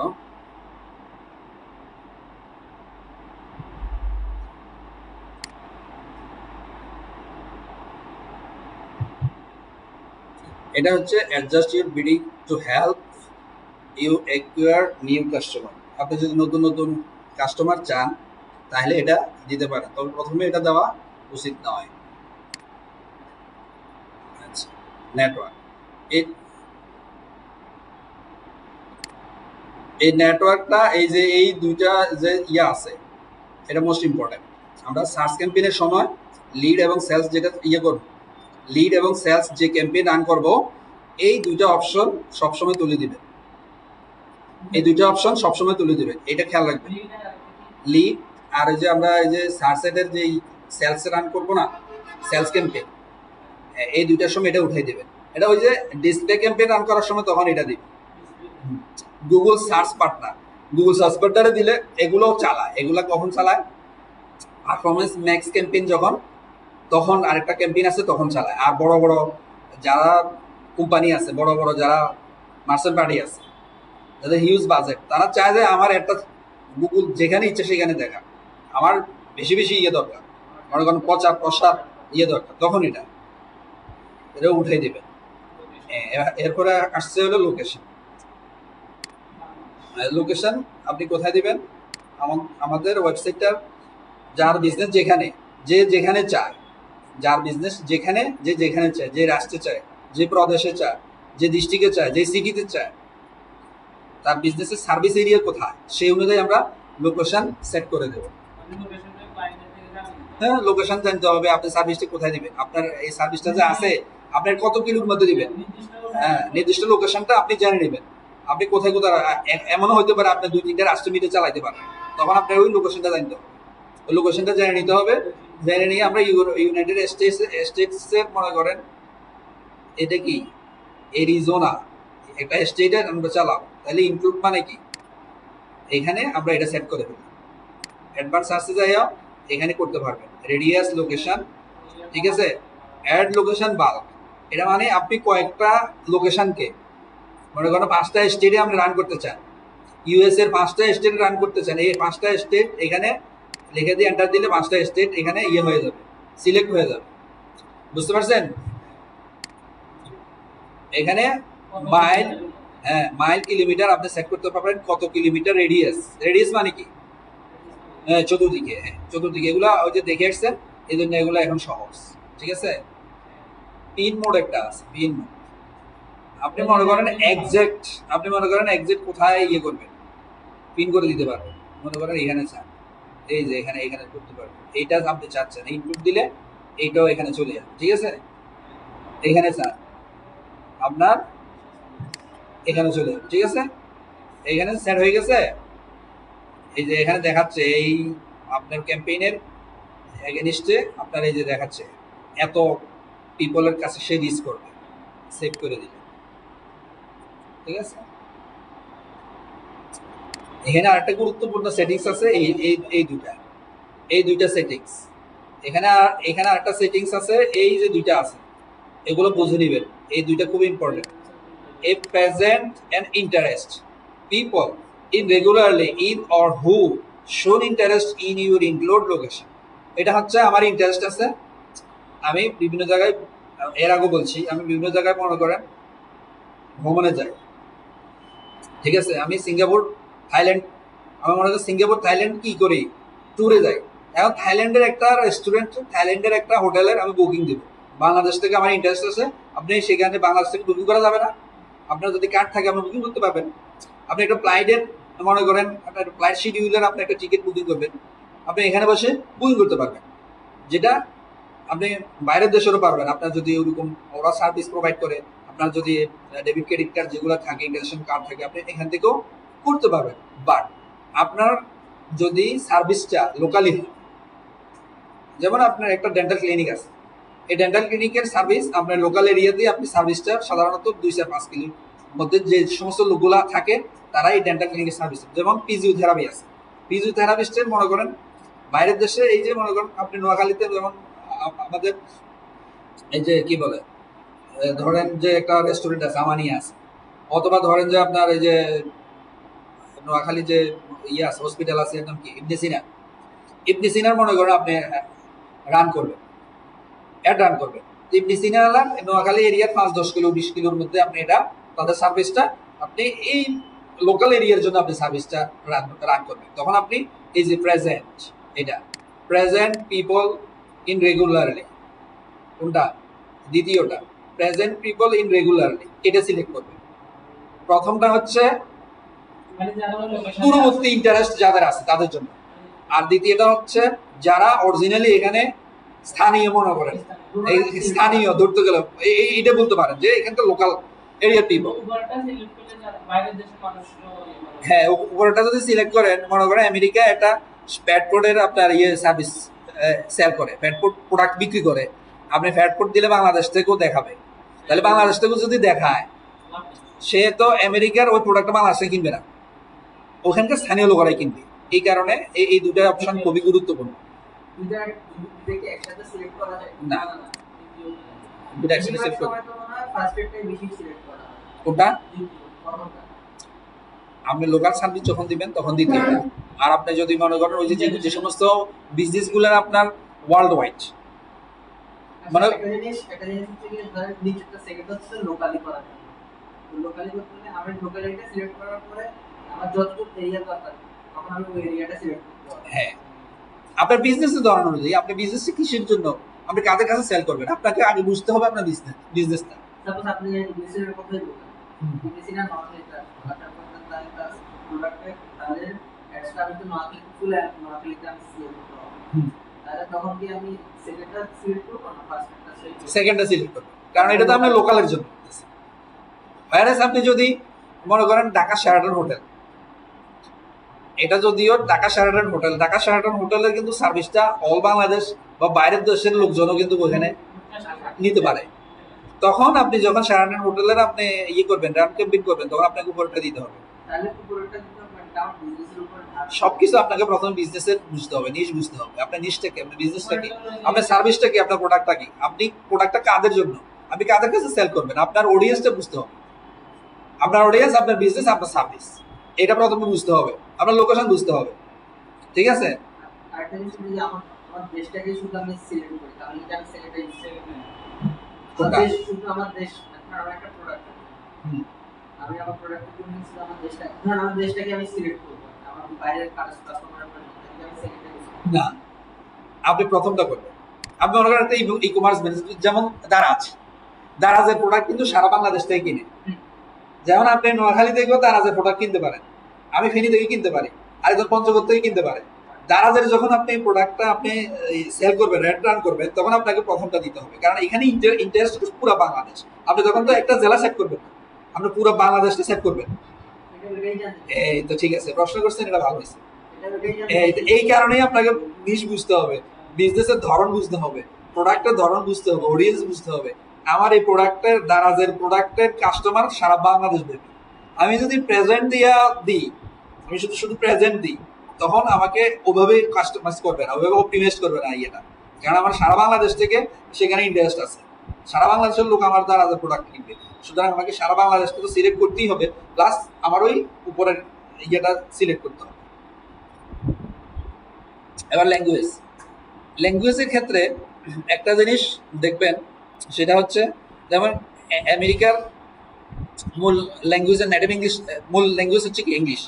এটা হচ্ছে adjust your bidding to help you acquire new customer. আপনি যদি নতুন নতুন কাস্টমার চান তাহলে এটা দিতে পারেন, তবে প্রথমে এটা দেওয়া উচিত নয়। আচ্ছা নেটওয়ার্ক, এই নেটওয়ার্কটা এই যে এই দুইটা যে আছে এটা মোস্ট ইম্পর্টেন্ট। আমরা সার্চ ক্যাম্পেইনের সময় লিড এবং সেলস যেটা করব, লিড এবং সেলস যে ক্যাম্পেইন রান করব, এই দুইটা অপশন সবসময় তুলে দিবেন, এই দুইটা অপশন সবসময় তুলে দিবেন, এটা খেয়াল রাখবেন। লিড আর এই যে আমরা এই যে সার্চ এডের যে সেলস রান করব না, সেলস ক্যাম্পেইন, এই দুইটার সময় এটা উঠাই দেবেন। এটা ওই যে ডিসপ্লে ক্যাম্পেইন রান করার সময় তখন এটা দিবেন। গুগল সার্চ পার্টনারে দিলে এগুলো চালায়, এগুলা কখন চালায়? পারফরমেন্স ম্যাক্স ক্যাম্পেইন যখন, তখন আরেকটা ক্যাম্পেইন আছে তখন চালায়। আর বড় বড় যারা কোম্পানি আছে, বড় বড় যারা মার্চেন্ট পার্টি আছে, যাদের হিউজ বাজেট, তারা চায় যে আমার একটা গুগল যেখানে ইচ্ছে সেখানে দেখা, আমার বেশি বেশি দরকার, মনে করেন প্রচার দরকার, তখন এটা উঠাই দেবে। এরপরে আসছে হলো লোকেশন। লোকেশন আপনি কোথায় দিবেন? আমাদের ওয়েবসাইটটার যার বিজনেস যেখানে, যে যেখানে চায়, যার বিজনেস যেখানে, যে যেখানে চায়, যে রাষ্ট্রে চায়, যে প্রদেশে চায়, যে ডিস্ট্রিক্টে চায়, যে সিটিতে চায়, তার বিজনেসের সার্ভিস এরিয়া কোথায়, সেই অনুযায়ী আমরা লোকেশন সেট করে দেব। হ্যাঁ লোকেশন জানতে হবে, আপনি সার্ভিসটা কোথায় দিবেন, আপনার এই সার্ভিসটা যে আছে আপনার কত কিলোর মধ্যে দিবেন, হ্যাঁ নির্দিষ্ট লোকেশনটা আপনি জেনে নেবেন। আপনি কোথায় কোথায় এমনও হতে পারে আপনি 2-3টা রাষ্ট্র মিটে চালাইতে পারেন, তখন আপনার ওই লোকেশনটা জানতে হবে, ওই লোকেশনটা জেনে নিতে হবে। জেনে নিয়ে আমরা ইউনাইটেড স্টেটসের মনে করেন এটা কি এরিজোনা একটা স্টেটে আমরা চালাবো, তাহলে ইনক্লুড মানে কি, এখানে আমরা এটা সেট করে দেবো। অ্যাডভান্স সার্চে যাইও এখানে করতে পারবেন রেডিয়াস লোকেশন, ঠিক আছে, অ্যাড লোকেশন বাল্ক। এটা মানে আপনি কয়েকটা লোকেশনকে মনে করেন 5টা স্টেটে আপনি রান করতে চান, ইউএস এর 5টা স্টেটে রান করতে চান, এই 5টা স্টেট এখানে লিখে দিয়ে এন্টার দিলে 5টা স্টেট এখানে ইয়ে হয়ে যাবে, সিলেক্ট হয়ে যাবে। বুঝতে পারছেন? এখানে মাইল, হ্যাঁ মাইল কিলোমিটার আপনি সেট করতে পারবেন, কত কিলোমিটার রেডিয়াস, রেডিয়াস মানে কি চতুর্দিকে, হ্যাঁ চতুর্দিকে, এগুলো ওই যে দেখে আসছেন, এই জন্য এগুলো এখন সহজ, ঠিক আছে। পিন মোড একটা আছে, পিন মোড আপনি মনে করেন এক্সাক্ট, আপনি মনে করেন এক্সাক্ট কোথায় ইয়ে করবেন, পিন করে দিতে পারবেন। মনে করেন এখানে চান, এই যে এখানে এখানে করতে পারবেন, এইটা আপনি চাচ্ছেন ইনপুট দিলে এইটাও এখানে চলে যাবে, ঠিক আছে। এখানে চান আপনার এখানে চলে যাবে, ঠিক আছে। এইখানে সেট হয়ে গেছে, এই যে এখানে দেখাচ্ছে এই আপনার ক্যাম্পেইনের এগেনিস্টে আপনার এই যে দেখাচ্ছে এত পিপলের কাছে সে রিচ করবে, সেভ করে দিলে, ঠিক আছে। এখানে আরেকটা গুরুত্বপূর্ণ সেটিংস আছে, এই দুইটা সেটিংস এখানে, এখানে আরেকটা সেটিংস আছে, এই যে দুইটা আছে এগুলো বুঝে নেবেন, এই দুইটা খুব important. A present and interest people in regularly in or who shown interest in your include location. এটা হচ্ছে আমার ইন্টারেস্ট আছে, আমি বিভিন্ন জায়গায়, এর আগে বলছি আমি বিভিন্ন জায়গায় মনে করেন ভ্রমণে যাই, ঠিক আছে। আমি সিঙ্গাপুর থাইল্যান্ড, আমি মনে করি সিঙ্গাপুর থাইল্যান্ড কি করি, ট্যুরে যাই। এখন থাইল্যান্ডের একটা রেস্টুরেন্ট, থাইল্যান্ডের একটা হোটেলের আমি বুকিং দেবো, বাংলাদেশ থেকে আমার ইন্টারেস্ট আছে, আপনি সেখানে বাংলাদেশ থেকে বুকিং করা যাবে না, আপনার যদি কার্ড থাকে আপনি বুকিং করতে পারবেন। আপনি একটা ফ্লাইটের মনে করেন আপনার ফ্লাইট শিডিউলের আপনি একটা টিকিট বুকিং করবেন, আপনি এখানে বসে বুকিং করতে পারবেন, যেটা আপনি বাইরের দেশেরও পারবেন, আপনার যদি ওরকম ওরা সার্ভিস প্রোভাইড করে, আপনার যদি ডেবিট ক্রেডিট কার্ড যেগুলো থাকে, ইন্টারন্যাশনাল কার্ড থাকে, আপনি এখান থেকেও করতে পারবেন। বাট আপনার যদি সার্ভিসটা লোকালি হয়, যেমন আপনার একটা ডেন্টাল ক্লিনিক আছে, এই ডেন্টাল ক্লিনিকের সার্ভিস আপনার লোকাল এরিয়াতে আপনি সার্ভিসটা সাধারণত 2-5 কিলোর মধ্যে যে সমস্ত লোকগুলা থাকে তারা এই ডেন্টাল ক্লিনিকের সার্ভিস, যেমন ফিজিওথেরাপি আছে, ফিজিওথেরাপিস্টের মনে করেন বাইরের দেশে, এই যে মনে করেন আপনি নোয়াখালীতে যেমন আমাদের এই যে কি বলে ধরেন যে একটা রেস্টুরেন্ট আছে আমানিয়া আছে, অথবা ধরেন যে আপনার এই যে নোয়াখালী যে ইয়ে আছে হসপিটাল আছে, এর নাম কি ইবনে সিনা, ইবনে সিনার মনে করেন আপনি রান করবেন, অ্যাড রান করবেন, ইবনে সিনা নোয়াখালী এরিয়ার 5-10 কিলো 20 কিলোর মধ্যে আপনি এটা তাদের সার্ভিসটা আপনি এই লোকাল এরিয়ার জন্য আপনি সার্ভিসটা রান করবেন। তখন আপনি এই যে প্রেজেন্ট, এটা প্রেজেন্ট পিপল ইন রেগুলারলি, কোনটা দ্বিতীয়টা প্রেজেন্ট পিপল ইন রেগুলারলি, এটা সিলেক্ট করবেন। প্রথমটা হচ্ছে পূর্ববর্তী ইন্টারেস্ট যাদের আছে তাদের জন্য, আর দ্বিতীয়টা হচ্ছে যারা অরিজিনালি এখানে স্থানীয় মনে করেন, এই স্থানীয় ধরতে গেলে এইটা বলতে পারেন যে এখানকার লোকাল এরিয়ার পিপল। হ্যাঁ উপরটা যদি সিলেক্ট করেন, মনে করেন আমেরিকা একটা ফ্যাটফুডের আপনার ইয়ে সার্ভিস সেল করে, ফ্যাটফুড প্রোডাক্ট বিক্রি করে, আপনি ফ্যাটফুড দিলে বাংলাদেশ থেকেও দেখাবে, তাহলে বাংলাদেশ থেকেও যদি দেখায় সে তো আমেরিকার ওই প্রোডাক্টটা বাংলাদেশে কিনবে না, ওখানকার স্থানীয় লোকেরাই কিনবে। এই কারণে এই দুটো অপশন খুবই গুরুত্বপূর্ণ। না দুটো একসাথে সিলেক্ট করবেন, কোনটা আপনি লোকাল সার্ভিস যখন দিবেন তখন দ্বিতীয়টা, আর আপনি যদি মনে করেন ওই যে সমস্ত বিজনেস গুলো আপনার ওয়ার্ল্ড ওয়াইড, মানে একটা জিনিস হচ্ছে কি ধরেন নিচেরটা সেকেন্ড হচ্ছে লোকালি করা যায়, লোকালি করতে হলে আমি লোকালিটা সিলেক্ট করার পরে আমার যতটুকু এরিয়া দরকার তখন আমি ওই এরিয়াটা সিলেক্ট করতে পারবো। হ্যাঁ আপনার বিজনেসের ধরন অনুযায়ী আপনি বিজনেসটা কিসের জন্য, আপনি কাদের কাছে সেল করবেন, আপনাকে আগে বুঝতে হবে আপনার বিজনেসটা। সাপোজ আপনি বিজনেসের কথাই বলেন, বিজনেসটা নট এটা তারপর তাহলে তার প্রোডাক্টে তাহলে এক্সট্রা আমি তো নট আমি সিলেক্ট করব, তাহলে তখন কি আমি সেকেন্ডটা সিলেক্ট করব না ফার্স্টটা সিলেক্ট করব? সেকেন্ডটা সিলেক্ট করবেন, কারণ এটা তো আপনি লোকালের জন্য। ভাইরাস আপনি যদি মনে করেন ঢাকা শেরাটন হোটেল, এটা যদিও Dhaka Sheraton hotel, Dhaka Sheraton হোটেলের কিন্তু সার্ভিসটা অল বাংলাদেশ বা বাইরের দেশের লোকজনও কিন্তু ওখানে নিতে পারে। তখন আপনি যখন শেরাটন হোটেলের আপনি করবেন, রান ক্যাম্পিং করবেন, তখন আপনাকে উপরটা দিতে হবে। সবকিছু আপনাকে প্রথমে বিজনেসের বুঝতে হবে, নিশ বুঝতে হবে। আপনার নিশটা কি, আপনার বিজনেসটা কি, আপনার সার্ভিসটা কি, আপনার প্রোডাক্টটা কি, আপনি প্রোডাক্টটা কাদের জন্য, আপনি কাদের কাছে সেল করবেন, আপনার অডিয়েন্সটা বুঝতে হবে। আপনার অডিয়েন্স, আপনার বিজনেস, আপনার সার্ভিস, এটা প্রথমে বুঝতে হবে। আপনার লোকেশন বুঝতে হবে, ঠিক আছে? আরেকটা জিনিস যদি আমার দেশটাকে শুধু আমি সিলেক্ট করি, তাহলে কি আমি সিলেক্ট দেশ শুধু আমার দেশ, আমার একটা প্রোডাক্ট, আমি আমার প্রোডাক্টের জন্য শুধু আমার দেশটা, ধরুন আমার দেশটাকে আমি সিলেক্ট করব, আমার বাইরের কাস্টমারের জন্য আমি সিলেক্ট করব না। আপনি প্রথমটা করবেন, আপনি মনে করেন একটা ই কমার্স বিজনেস, যেমন দারাজ, দারাজের প্রোডাক্ট কিন্তু সারা বাংলাদেশ থেকে কিনে। যেমন আপনি নোয়াখালী থেকেও দারাজের প্রোডাক্ট কিনতে পারেন, আমি ফেনী থেকে কিনতে পারি, আরেকজন পঞ্চগড় থেকে কিনতে পারে। দারাজের যখন আপনি প্রোডাক্টটা আপনি সেল করবেন, রেট রান করবেন, তখন আপনাকে প্রথমটা দিতে হবে, কারণ এখানে ইন্টারেস্ট পুরো বাংলাদেশ। আপনি তখন তো একটা জেলা সেট করবেন না, আপনি পুরো বাংলাদেশটা সেট করবেন। এই তো ঠিক আছে, প্রশ্ন করছেন, এটা ভালো হয়েছে। এই কারণেই আপনাকে নিশ বুঝতে হবে, বিজনেসের ধরন বুঝতে হবে, প্রোডাক্টের ধরন বুঝতে হবে, অডিয়েন্স বুঝতে হবে। আমার এই প্রোডাক্টের, দারাজের প্রোডাক্টের কাস্টমার সারা বাংলাদেশ ব্যাপী। আমি যদি প্রেজেন্ট দিয়া দিই, আমি শুধু প্রেজেন্ট দিই, তখন আমাকে ওভাবে কাস্টমাইজ করবে না, ওভাবে অপটিমাইজ করবে না ইয়েটা, কারণ আমার সারা বাংলাদেশ থেকে সেখানে ইন্টারেস্ট আছে, সারা বাংলাদেশের লোক আমার দারাজের প্রোডাক্ট কিনবে। সুতরাং আমাকে সারা বাংলাদেশকে তো সিলেক্ট করতেই হবে, প্লাস আমার ওই উপরের ইয়েটা সিলেক্ট করতে হবে। এবার ল্যাঙ্গুয়েজের ক্ষেত্রে একটা জিনিস দেখবেন, সেটা হচ্ছে যেমন আমেরিকার মূল ল্যাঙ্গুয়েজের নেটিভ ইংলিশ, মূল ল্যাঙ্গুয়েজ হচ্ছে কি ইংলিশ,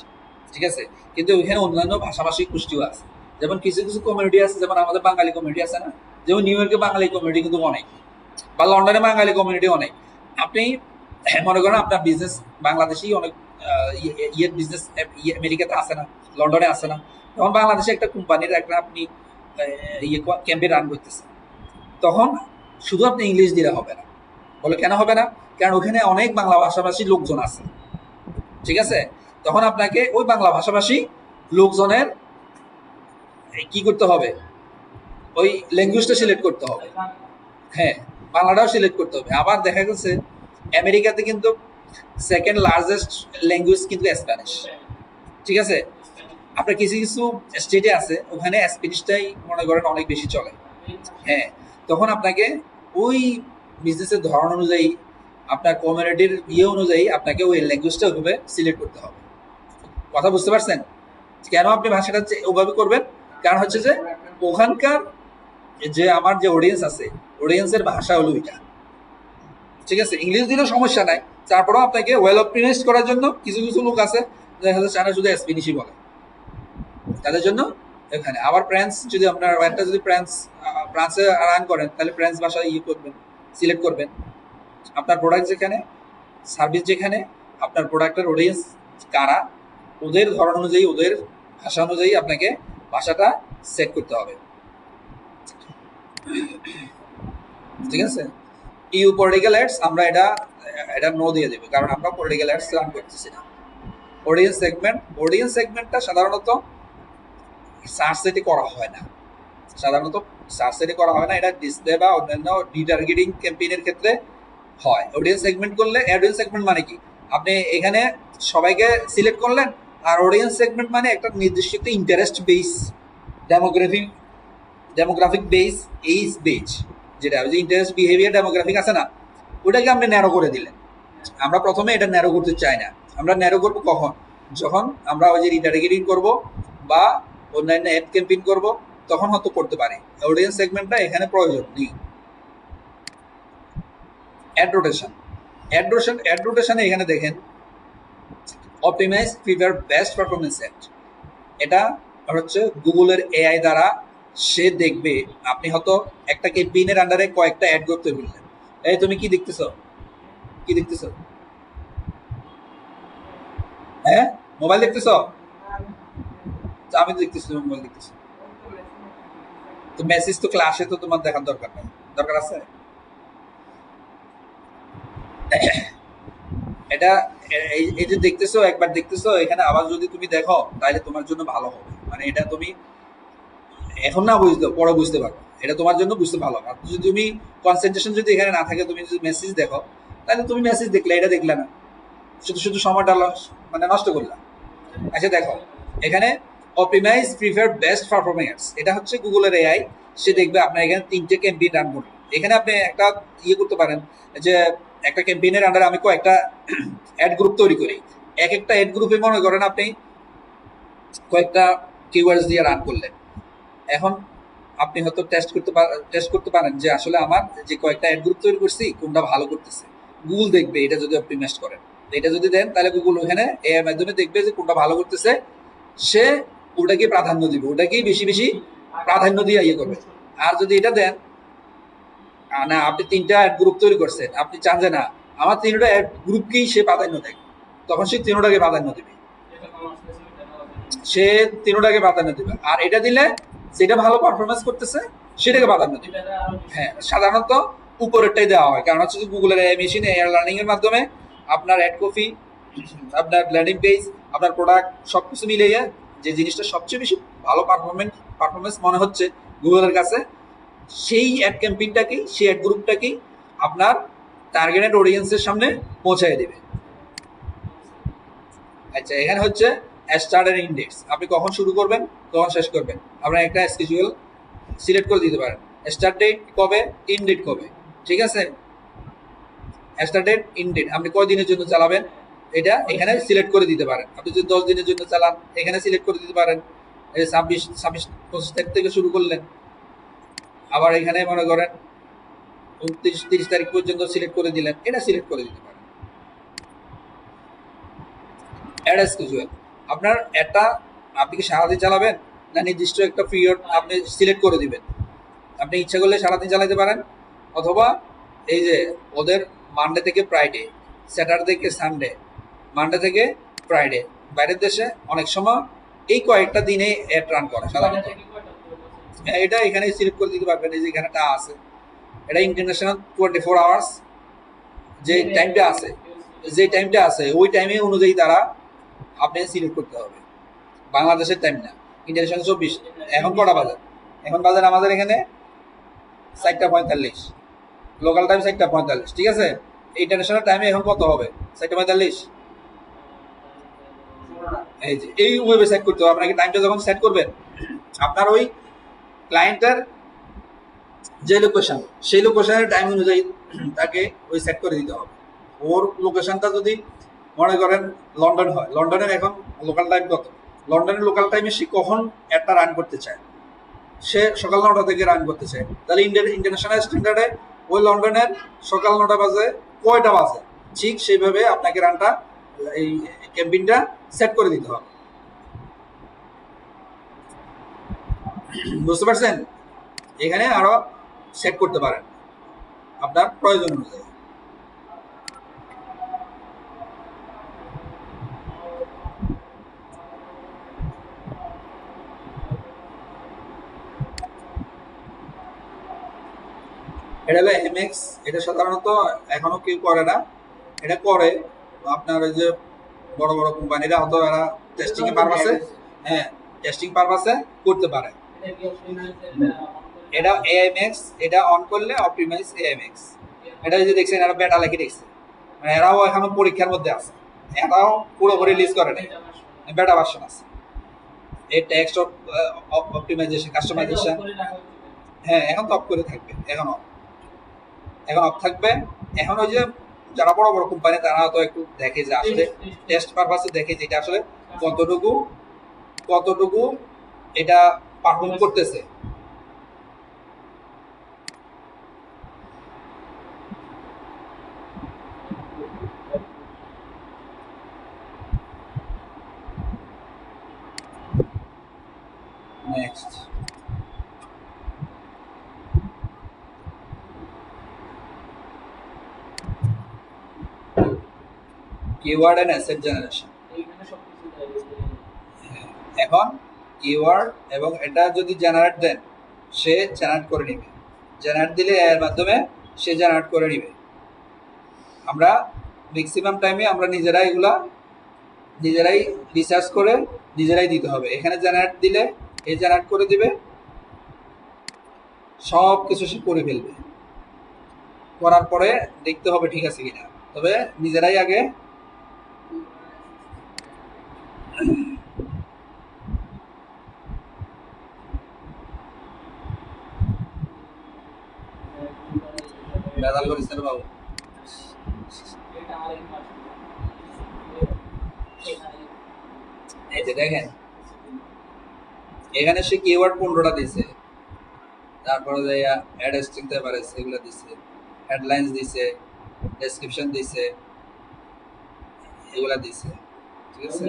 ঠিক আছে? কিন্তু ওইখানে অন্যান্য ভাষাভাষী গোষ্ঠীও আছে। যেমন কিছু কিছু কমিউনিটি আছে, যেমন আমাদের বাঙালি কমিউনিটি আছে না, যেমন নিউ ইয়র্কে বাঙালি কমিউনিটি কিন্তু অনেক, বা লন্ডনে বাঙালি কমিউনিটি অনেক। আপনি মনে করেন আপনার বিজনেস বাংলাদেশি অনেক ইয়ের বিজনেস আমেরিকাতে আসে না, লন্ডনে আসে না, তখন বাংলাদেশে একটা কোম্পানির একটা আপনি ক্যাম্পেইন রান করতেছেন, তখন শুধু আপনি ইংলিশ দিলে হবে না। বলে কেন হবে না? কারণ ওখানে অনেক বাংলা ভাষাভাষী লোকজন আছে, ঠিক আছে? তখন আপনাকে ওই বাংলা ভাষাভাষী লোকজনের কি করতে হবে, ওই ল্যাঙ্গুয়েজটা সিলেক্ট করতে হবে। হ্যাঁ, বাংলাটাও সিলেক্ট করতে হবে। আবার দেখা গেছে আমেরিকাতে কিন্তু সেকেন্ড লার্জেস্ট ল্যাঙ্গুয়েজ কিন্তু স্প্যানিশ, ঠিক আছে? আপনার কিছু কিছু স্টেটে আছে ওখানে স্প্যানিশটাই মনে করেন অনেক বেশি চলে। হ্যাঁ, তখন আপনাকে ওই বিজনেসের ধরন অনুযায়ী, আপনার কমিউনিটির অনুযায়ী আপনাকে ওই ল্যাঙ্গুয়েজটা ওইভাবে সিলেক্ট করতে হবে। কথা বুঝতে পারছেন কেন আপনি ভাষাটা ওইভাবে করবেন? কারণ হচ্ছে যে ওখানকার যে আমার যে অডিয়েন্স আছে, অডিয়েন্সের ভাষা হলো ওইটা, ঠিক আছে? ইংলিশ দিলেও সমস্যা নাই, তারপরেও আপনাকে ওয়েল অপটিমাইজ করার জন্য কিছু কিছু লোক আছে দেখা যাচ্ছে চায়না শুধু স্প্যানিশই বলে, তাদের জন্য এখানে। আবার ফ্রান্স, যদি আপনার একটা যদি ফ্রান্সে রান করেন, তাহলে ফ্রান্স ভাষা করবেন, সিলেক্ট করবেন। আপনার প্রোডাক্ট যেখানে, সার্ভিস যেখানে, আপনার প্রোডাক্টের অডিয়েন্স কারা, ওদের ধরন অনুযায়ী, ওদের ভাষা অনুযায়ী আপনাকে ভাষাটা সেট করতে হবে, ঠিক আছে? ইউ পলিটিক্যাল অ্যাডস আমরা এটা নো দিয়ে দেবো, কারণ আমরা পলিটিক্যাল অ্যাডস রান করতেছি না। অডিয়েন্স সেগমেন্টটা সাধারণত সার্চ সেটে করা হয় না, এটা ডিসপ্লে বা অন্যান্য রিটার্গেটিং ক্যাম্পেইনের ক্ষেত্রে হয়। অডিয়েন্স সেগমেন্ট করলে, অডিয়েন্স সেগমেন্ট মানে কি, আপনি এখানে সবাইকে সিলেক্ট করলেন, আর অডিয়েন্স সেগমেন্ট মানে একটা নির্দিষ্ট একটা interest base, demographic base, age base, যেটা ওই যে ইন্টারেস্ট বিহেভিয়ার ডেমোগ্রাফিক আছে না, ওটাকে আপনি ন্যারো করে দিলেন। আমরা প্রথমে এটা ন্যারো করতে চাই না। আমরা ন্যারো করবো কখন? যখন আমরা ওই যে রিটার্গেটিং করবো বা অন্যান্য অ্যাড ক্যাম্পেইন করবো, তখন হয়তো করতে পারি। অডিয়েন্স সেগমেন্টটা এখানে প্রয়োজন নেই। অ্যাড রোটেশনে এখানে দেখেন optimise prepare best performance ad, এটা হচ্ছে গুগলের এআই দ্বারা সে দেখবে আপনি হয়তো একটা ক্যাম্পেইনের আন্ডারে কয়েকটা অ্যাড করতে বললেন। এই তুমি কি দেখতেছ? হ্যাঁ, মোবাইল দেখতেছ? আমি তো দেখতেছি তুমি মোবাইল দেখতেছি। তো মেসেজ তো ক্লাসে তো তোমার দেখার দরকার নেই, দরকার আছে? এটা এই যে দেখতেছো, একবার দেখতেছো, এখানে আবার যদি তুমি দেখো তাহলে তোমার জন্য ভালো হবে। মানে এটা তুমি এখন না বুঝতে, পরে বুঝতে পারবে, এটা তোমার জন্য বুঝতে ভালো হবে। আর যদি তুমি কনসেন্ট্রেশন যদি এখানে না থাকে, তুমি যদি মেসেজ দেখো, তাহলে তুমি মেসেজ দেখলে, এটা দেখলে না, শুধু শুধু সময়টা মানে নষ্ট করলাম। আচ্ছা দেখো, এখানে অপটিমাইজ প্রিফার বেস্ট পারফরমেন্স, এটা হচ্ছে গুগলের এআই। সে দেখবে আপনার এখানে 3টে ক্যাম্পেইন রান করবে। এখানে আপনি একটা ইয়ে করতে পারেন যে একটা ক্যাম্পেইনের আন্ডারে আমি কয়েকটা অ্যাড গ্রুপ তৈরি করি। এক একটা অ্যাড গ্রুপে মনে করেন আপনি কয়েকটা কিওয়ার্ডস দিয়ে রান করলেন। এখন আপনি হয়তো টেস্ট করতে পারেন যে আসলে আমার যে কয়েকটা অ্যাড গ্রুপ তৈরি করছি কোনটা ভালো করতেছে। গুগল দেখবে এটা যদি অপটিমাইজ করেন, এটা যদি দেন, তাহলে গুগল ওখানে এর মাধ্যমে দেখবে যে কোনটা ভালো করতেছে, সে ওটাকে প্রাধান্য দিবে, ওটাকেই বেশি বেশি প্রাধান্য দিয়ে ইয়ে করবে। আর যদি এটা দেন না, আপনি 3টা অ্যাড গ্রুপ তৈরি করছেন, আপনি চান যে না আমার 3টা অ্যাড গ্রুপকেই সে প্রাধান্য দেয়, তখন সে 3টাকে প্রাধান্য দিবে, সে 3টাকে প্রাধান্য দিবে। আর এটা দিলে যেটা ভালো পারফরমেন্স করতেছে সেটাকে প্রাধান্য দিবে। হ্যাঁ, সাধারণত উপরেরটাই দেওয়া হয়, কারণ হচ্ছে গুগলের এআই মেশিন এআই লার্নিং এর মাধ্যমে আপনার অ্যাড কপি, আপনার ল্যান্ডিং পেজ, আপনার প্রোডাক্ট সবকিছু মিলিয়ে যে জিনিসটা সবচেয়ে বেশি ভালো পারফরমেন্স মনে হচ্ছে গুগলের কাছে, সেই অ্যাড ক্যাম্পেইনটাকেই, সেই অ্যাড গ্রুপটাকেই আপনার টার্গেটেড অডিয়েন্সের সামনে পৌঁছায় দেবে। আচ্ছা, এখানে হচ্ছে স্টার্টার ইন্ডেক্স, আপনি কখন শুরু করবেন, কখন শেষ করবেন, আপনার একটা স্কেজুয়াল সিলেক্ট করে দিতে পারেন। স্টার্ট ডেট কবে, ইন ডেট কবে, ঠিক আছে? স্টার্ট ডেট, ইন ডেট, আপনি কয় দিনের জন্য চালাবেন এটা এখানে সিলেক্ট করে দিতে পারেন। আপনি যদি 10 দিনের জন্য চালান, এখানে সিলেক্ট করে দিতে পারেন। এই 25 তারিখ থেকে শুরু করলেন, আবার এখানে মনে করেন 29-30 তারিখ পর্যন্ত সিলেক্ট করে দিলেন, এটা সিলেক্ট করে দিতে পারেন। অ্যাড স্কেজুয়াল, আপনার একটা আপনি কি সারাদিন চালাবেন না নির্দিষ্ট একটা পিরিয়ড আপনি সিলেক্ট করে দিবেন। আপনি ইচ্ছা করলে সারাদিন চালাতে পারেন, অথবা এই যে ওদের মানডে থেকে ফ্রাইডে, স্যাটারডে থেকে সানডে, মানডে থেকে ফ্রাইডে, বাইরের দেশে অনেক সময় এই কয়েকটা দিনে অ্যাড রান করে সাধারণত। এটা এখানে সিলেক্ট করে দিতে পারবেন, এই যে এখানেটা আছে, এটা ইন্টারন্যাশনাল 24 আওয়ার্স, যে টাইমটা আছে ওই টাইমে অনুযায়ী তারা আপনি সিলেক্ট করতে হবে। বাংলাদেশের টাইম না, ইন্টারন্যাশনাল 24। এখন কটা বাজার? এখন বাজার আমাদের এখানে 4:45, লোকাল টাইম 4:45, ঠিক আছে? ইন্টারন্যাশনাল টাইমে এখন কত হবে? 4:45। এই যে এই ওয়েবে সেট করতে হবে আপনাকে। টাইমটা যখন সেট করবেন, আপনার ওই ক্লায়েন্টের যে লোকেশন, সেই লোকেশনের টাইম অনুযায়ী তাকে ওই সেট করে দিতে হবে। ওর লোকেশনটা যদি মনে করেন লন্ডন হয়, লন্ডনের এখন লোকাল টাইম কত, লন্ডনের লোকাল টাইমে সে কখন একটা রান করতে চায়, সে সকাল 9টা থেকে রান করতে চায়, তাহলে ইন্টারন্যাশনাল স্ট্যান্ডার্ডে ওই লন্ডনের সকাল 9টা বাজে কয়টা বাজে, ঠিক সেইভাবে আপনাকে রানটা, এই ক্যাম্পেইনটা সেট করে দিতে হবে। বুঝতে পারছেন? এখানে আরো সেট করতে পারেন আপনার প্রয়োজন অনুযায়ী। এটা হলো এমএক্স, এটা সাধারণত এখনো কেউ করে না, এটা করে আপনার ওই যে বড় বড় কোম্পানিরা, হয়তো এরা টেস্টিং এর পারপাসে, হ্যাঁ টেস্টিং পারপাসে করতে পারে। এটা এএমএক্স, এটা অন করলে অপটিমাইজ এএমএক্স, এটা যে দেখছেন এরা বেটা লেখে দেখছে, মানে এরাও এখনো পরীক্ষার মধ্যে আছে, এরাও পুরোপুরি রিলিজ করে নাই, বেটা ভার্সন আছে। এই টেক্সট অপটিমাইজেশন, কাস্টমাইজেশন, হ্যাঁ এখন তো অফ করে থাকবে, এখন অফ থাকবে। এখন ওই যে যারা বড় বড় কোম্পানি তারা তো একটু দেখে যে আসলে টেস্ট পারপাসে দেখে যে এটা আসলে কতটুকু এটা পারফর্ম করতেছে। Next, keyword and asset generation. এখন কিওয়ার্ড এবং এটা যদি জেনারেট দেন, সে জেনারেট করে নিবে, জেনারেট দিলে এর মাধ্যমে সে জেনারেট করে নিবে। আমরা ম্যাক্সিমাম টাইমে আমরা নিজেরাই রিসার্চ করে নিজেরাই দিতে হবে। এখানে জেনারেট দিলে এই জেনারেট করে দিবে, সব কিছু সে করে ফেলবে। করার পরে দেখতে হবে ঠিক আছে কিনা, তবে নিজেরাই আগে বেদাল করেছেন বাবু। এই যে দেখেন এখানে সে কিওয়ার্ড 15টা দিছে, তারপরে যাইয়া অ্যাড স্ট্রিং পারে সেগুলো দিছে, হেডলাইন্স দিছে, ডেসক্রিপশন দিছে, এগুলা দিছে। ঠিক আছে,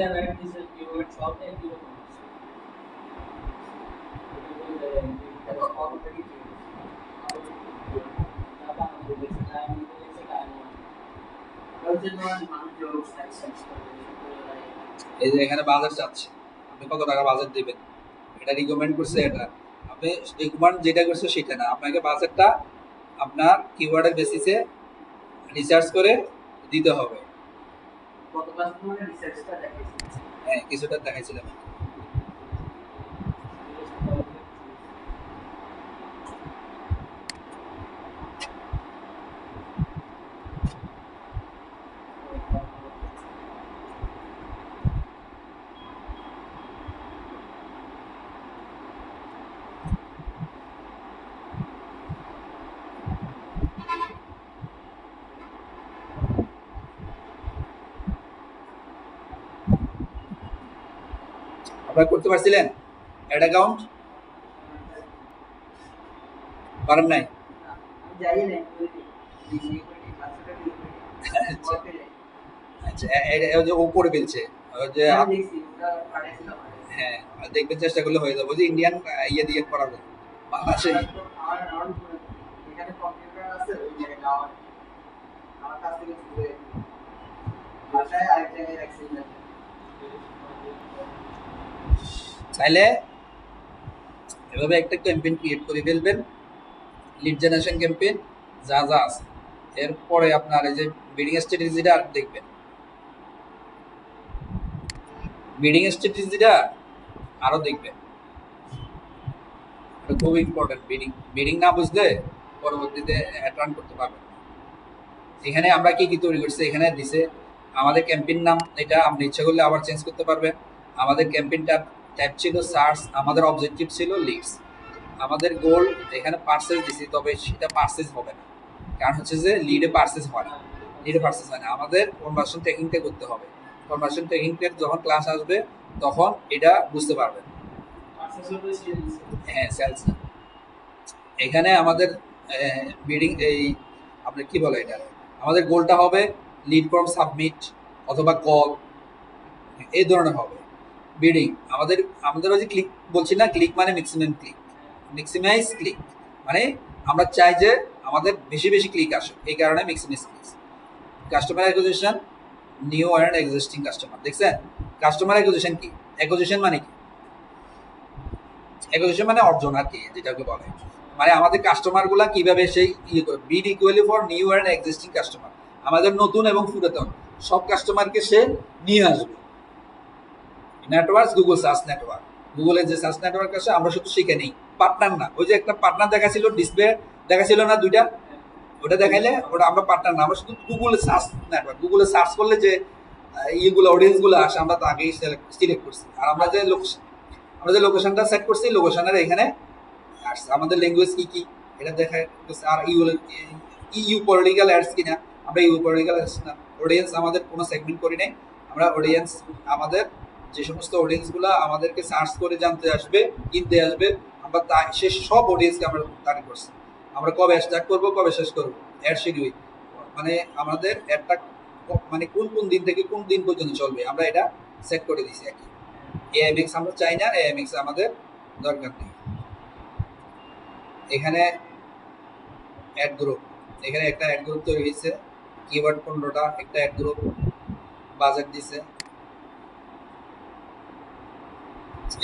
এই যে এখানে বাজার চাচ্ছে, আপনি কত টাকা বাজার দিবেন, এটা রিকমেন্ড করছে, এটা আপনি রিকমেন্ড যেটা করছে সেটা না, আপনাকে বাজারটা আপনার কিওয়ার্ডের বেসিসে রিসার্চ করে দিতে হবে। হ্যাঁ, কিছুটা দেখাইছিলাম। আপনারা করতে পারছিলেন অ্যাড অ্যাকাউন্ট? পারেন নাই? আচ্ছা, যে ও করে ফেলছে, যে হ্যাঁ দেখবেন, চেষ্টা করলে হয়ে যাবে, যে ইন্ডিয়ান ইয়ে দিয়ে করা যায় বাংলাদেশে। চাইলে এভাবে একটা ক্যাম্পেইন ক্রিয়েট করে ফেলবেন, লিড জেনারেশন ক্যাম্পেইন যা যা আছে। এরপরে আপনার এই যে বিডিং স্ট্র্যাটেজিটা দেখবেন, বিডিং স্ট্র্যাটেজিটা আরো দেখবেন, এটা খুব ইম্পর্টেন্ট। বিডিং না বুঝলে পরবর্তীতে অ্যাড করতে পারবেন। এখানে আমরা কি কি তৈরি করছি, এখানে দিছে আমাদের ক্যাম্পেইন নাম, এটা আপনি ইচ্ছা করলে আবার চেঞ্জ করতে পারবেন। আমাদের ক্যাম্পেইনটা টাইপ ছিল সার্চ, আমাদের অবজেক্টিভ ছিল লিডস, আমাদের গোল এখানে পার্সেস দিছি, তবে সেটা পার্সেস হবে না, কারণ হচ্ছে যে লিডে পার্সেস হয় না, আমাদের কনভার্সন টেকিংটা করতে হবে। কনভার্সন টেকিংয়ের যখন ক্লাস আসবে তখন এটা বুঝতে পারবেন। হ্যাঁ, সেলস না, এখানে আমাদের বিডিং এই আপনার কি বলে এটা, আমাদের গোলটা হবে লিড ফর্ম সাবমিট অথবা কল, এই ধরনের হবে বিডিং। আমাদের ওই যে ক্লিক বলছি না, ক্লিক মানে ম্যাক্সিমাম ক্লিক, ম্যাক্সিমাইজ ক্লিক মানে আমরা চাই যে আমাদের বেশি বেশি ক্লিক আসে, এই কারণে maximise click. Customer acquisition, new and existing customer. দেখছেন কাস্টমার অ্যাকুইজিশন কি, অ্যাকুইজিশন মানে কি, অ্যাকুইজিশন মানে অর্জন আর কি, যেটাকে বলে মানে আমাদের কাস্টমারগুলা কিভাবে সেই ইয়ে করে। Bid equally for new and existing customer, আমাদের নতুন এবং পুরাতন সব কাস্টমারকে সে নিয়ে আসবে। নেটওয়ার্ক, গুগল সার্চ নেটওয়ার্ক, গুগলের যে সার্চ নেটওয়ার্ক আছে আমরা শুধু শিখে নিই, পার্টনার না। ওই যে একটা পার্টনার দেখাছিল, ডিসপ্লে দেখাছিল না দুইটা, ওটা দেখাইলে ওটা আমরা পার্টনার না, আমরা শুধু গুগলে সার্চ নেটওয়ার্ক, গুগলে সার্চ করলে যে ইয়েগুলো অডিয়েন্সগুলো আসে আমরা তো আগেই সিলেক্ট করছি। আর আমরা যে লোকেশনটা সেট করছি, লোকেশনের এখানে আসছে আমাদের ল্যাঙ্গুয়েজ কি কি এটা দেখা। আর ইউ পলিটিক্যাল অ্যাডস কিনা, আমরা ইউ পলিটিক্যাল অ্যাডস না। অডিয়েন্স আমাদের কোনো সেগমেন্ট করি নাই আমরা, অডিয়েন্স আমাদের যে সমস্ত অডিয়েন্সগুলো আমাদেরকে সার্চ করে জানতে আসবে, কিনতে আসবে, আমরা সে সব অডিয়েন্সকে আমরা টার্গেট করছি। আমরা কবে স্টার্ট করবো, কবে শেষ করবো, অ্যাড শিডিউল মানে আমাদের অ্যাডটা মানে কোন কোন দিন থেকে কোন দিন পর্যন্ত চলবে, আমরা এটা সেট করে দিয়েছি। একই এআইএমএক্স আমরা চাই না, এআইএমএক্স আমাদের দরকার নেই। এখানে অ্যাড গ্রুপ, এখানে একটা অ্যাড গ্রুপ তৈরি হয়েছে, কিওয়ার্ড 15টা, একটা অ্যাড গ্রুপ, বাজেট দিছে।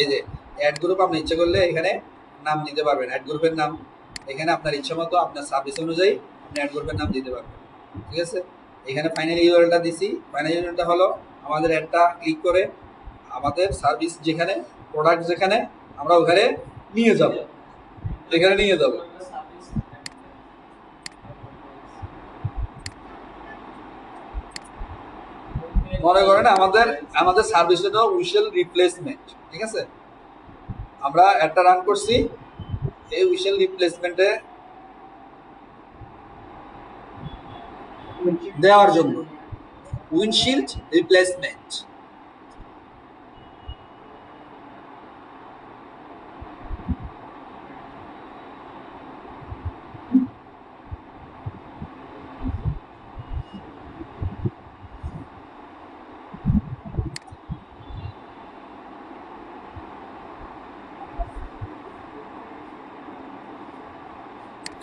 এই যে অ্যাড গ্রুপ আপনি ইচ্ছা করলে এখানে নাম দিতে পারবেন, অ্যাড গ্রুপের নাম এখানে আপনার ইচ্ছা মতো আপনার সার্ভিস অনুযায়ী আপনি অ্যাড গ্রুপের নাম দিতে পারবেন। ঠিক আছে, এখানে ফাইনাল ইউআরএলটা দিছি। ফাইনাল ইউআরএলটা হলো আমাদের একটা ক্লিক করে আমাদের সার্ভিস যেখানে, প্রোডাক্ট যেখানে, আমরা ওখানে নিয়ে যাব, এখানে নিয়ে যাব। মনে করেন আমাদের সার্ভিসটা হলো উইশেল রিপ্লেসমেন্ট, ঠিক আছে? আমরা একটা রান করছি, এই উইশেল রিপ্লেসমেন্টে দেওয়ার জন্য, উইন্ডশিল্ড রিপ্লেসমেন্ট।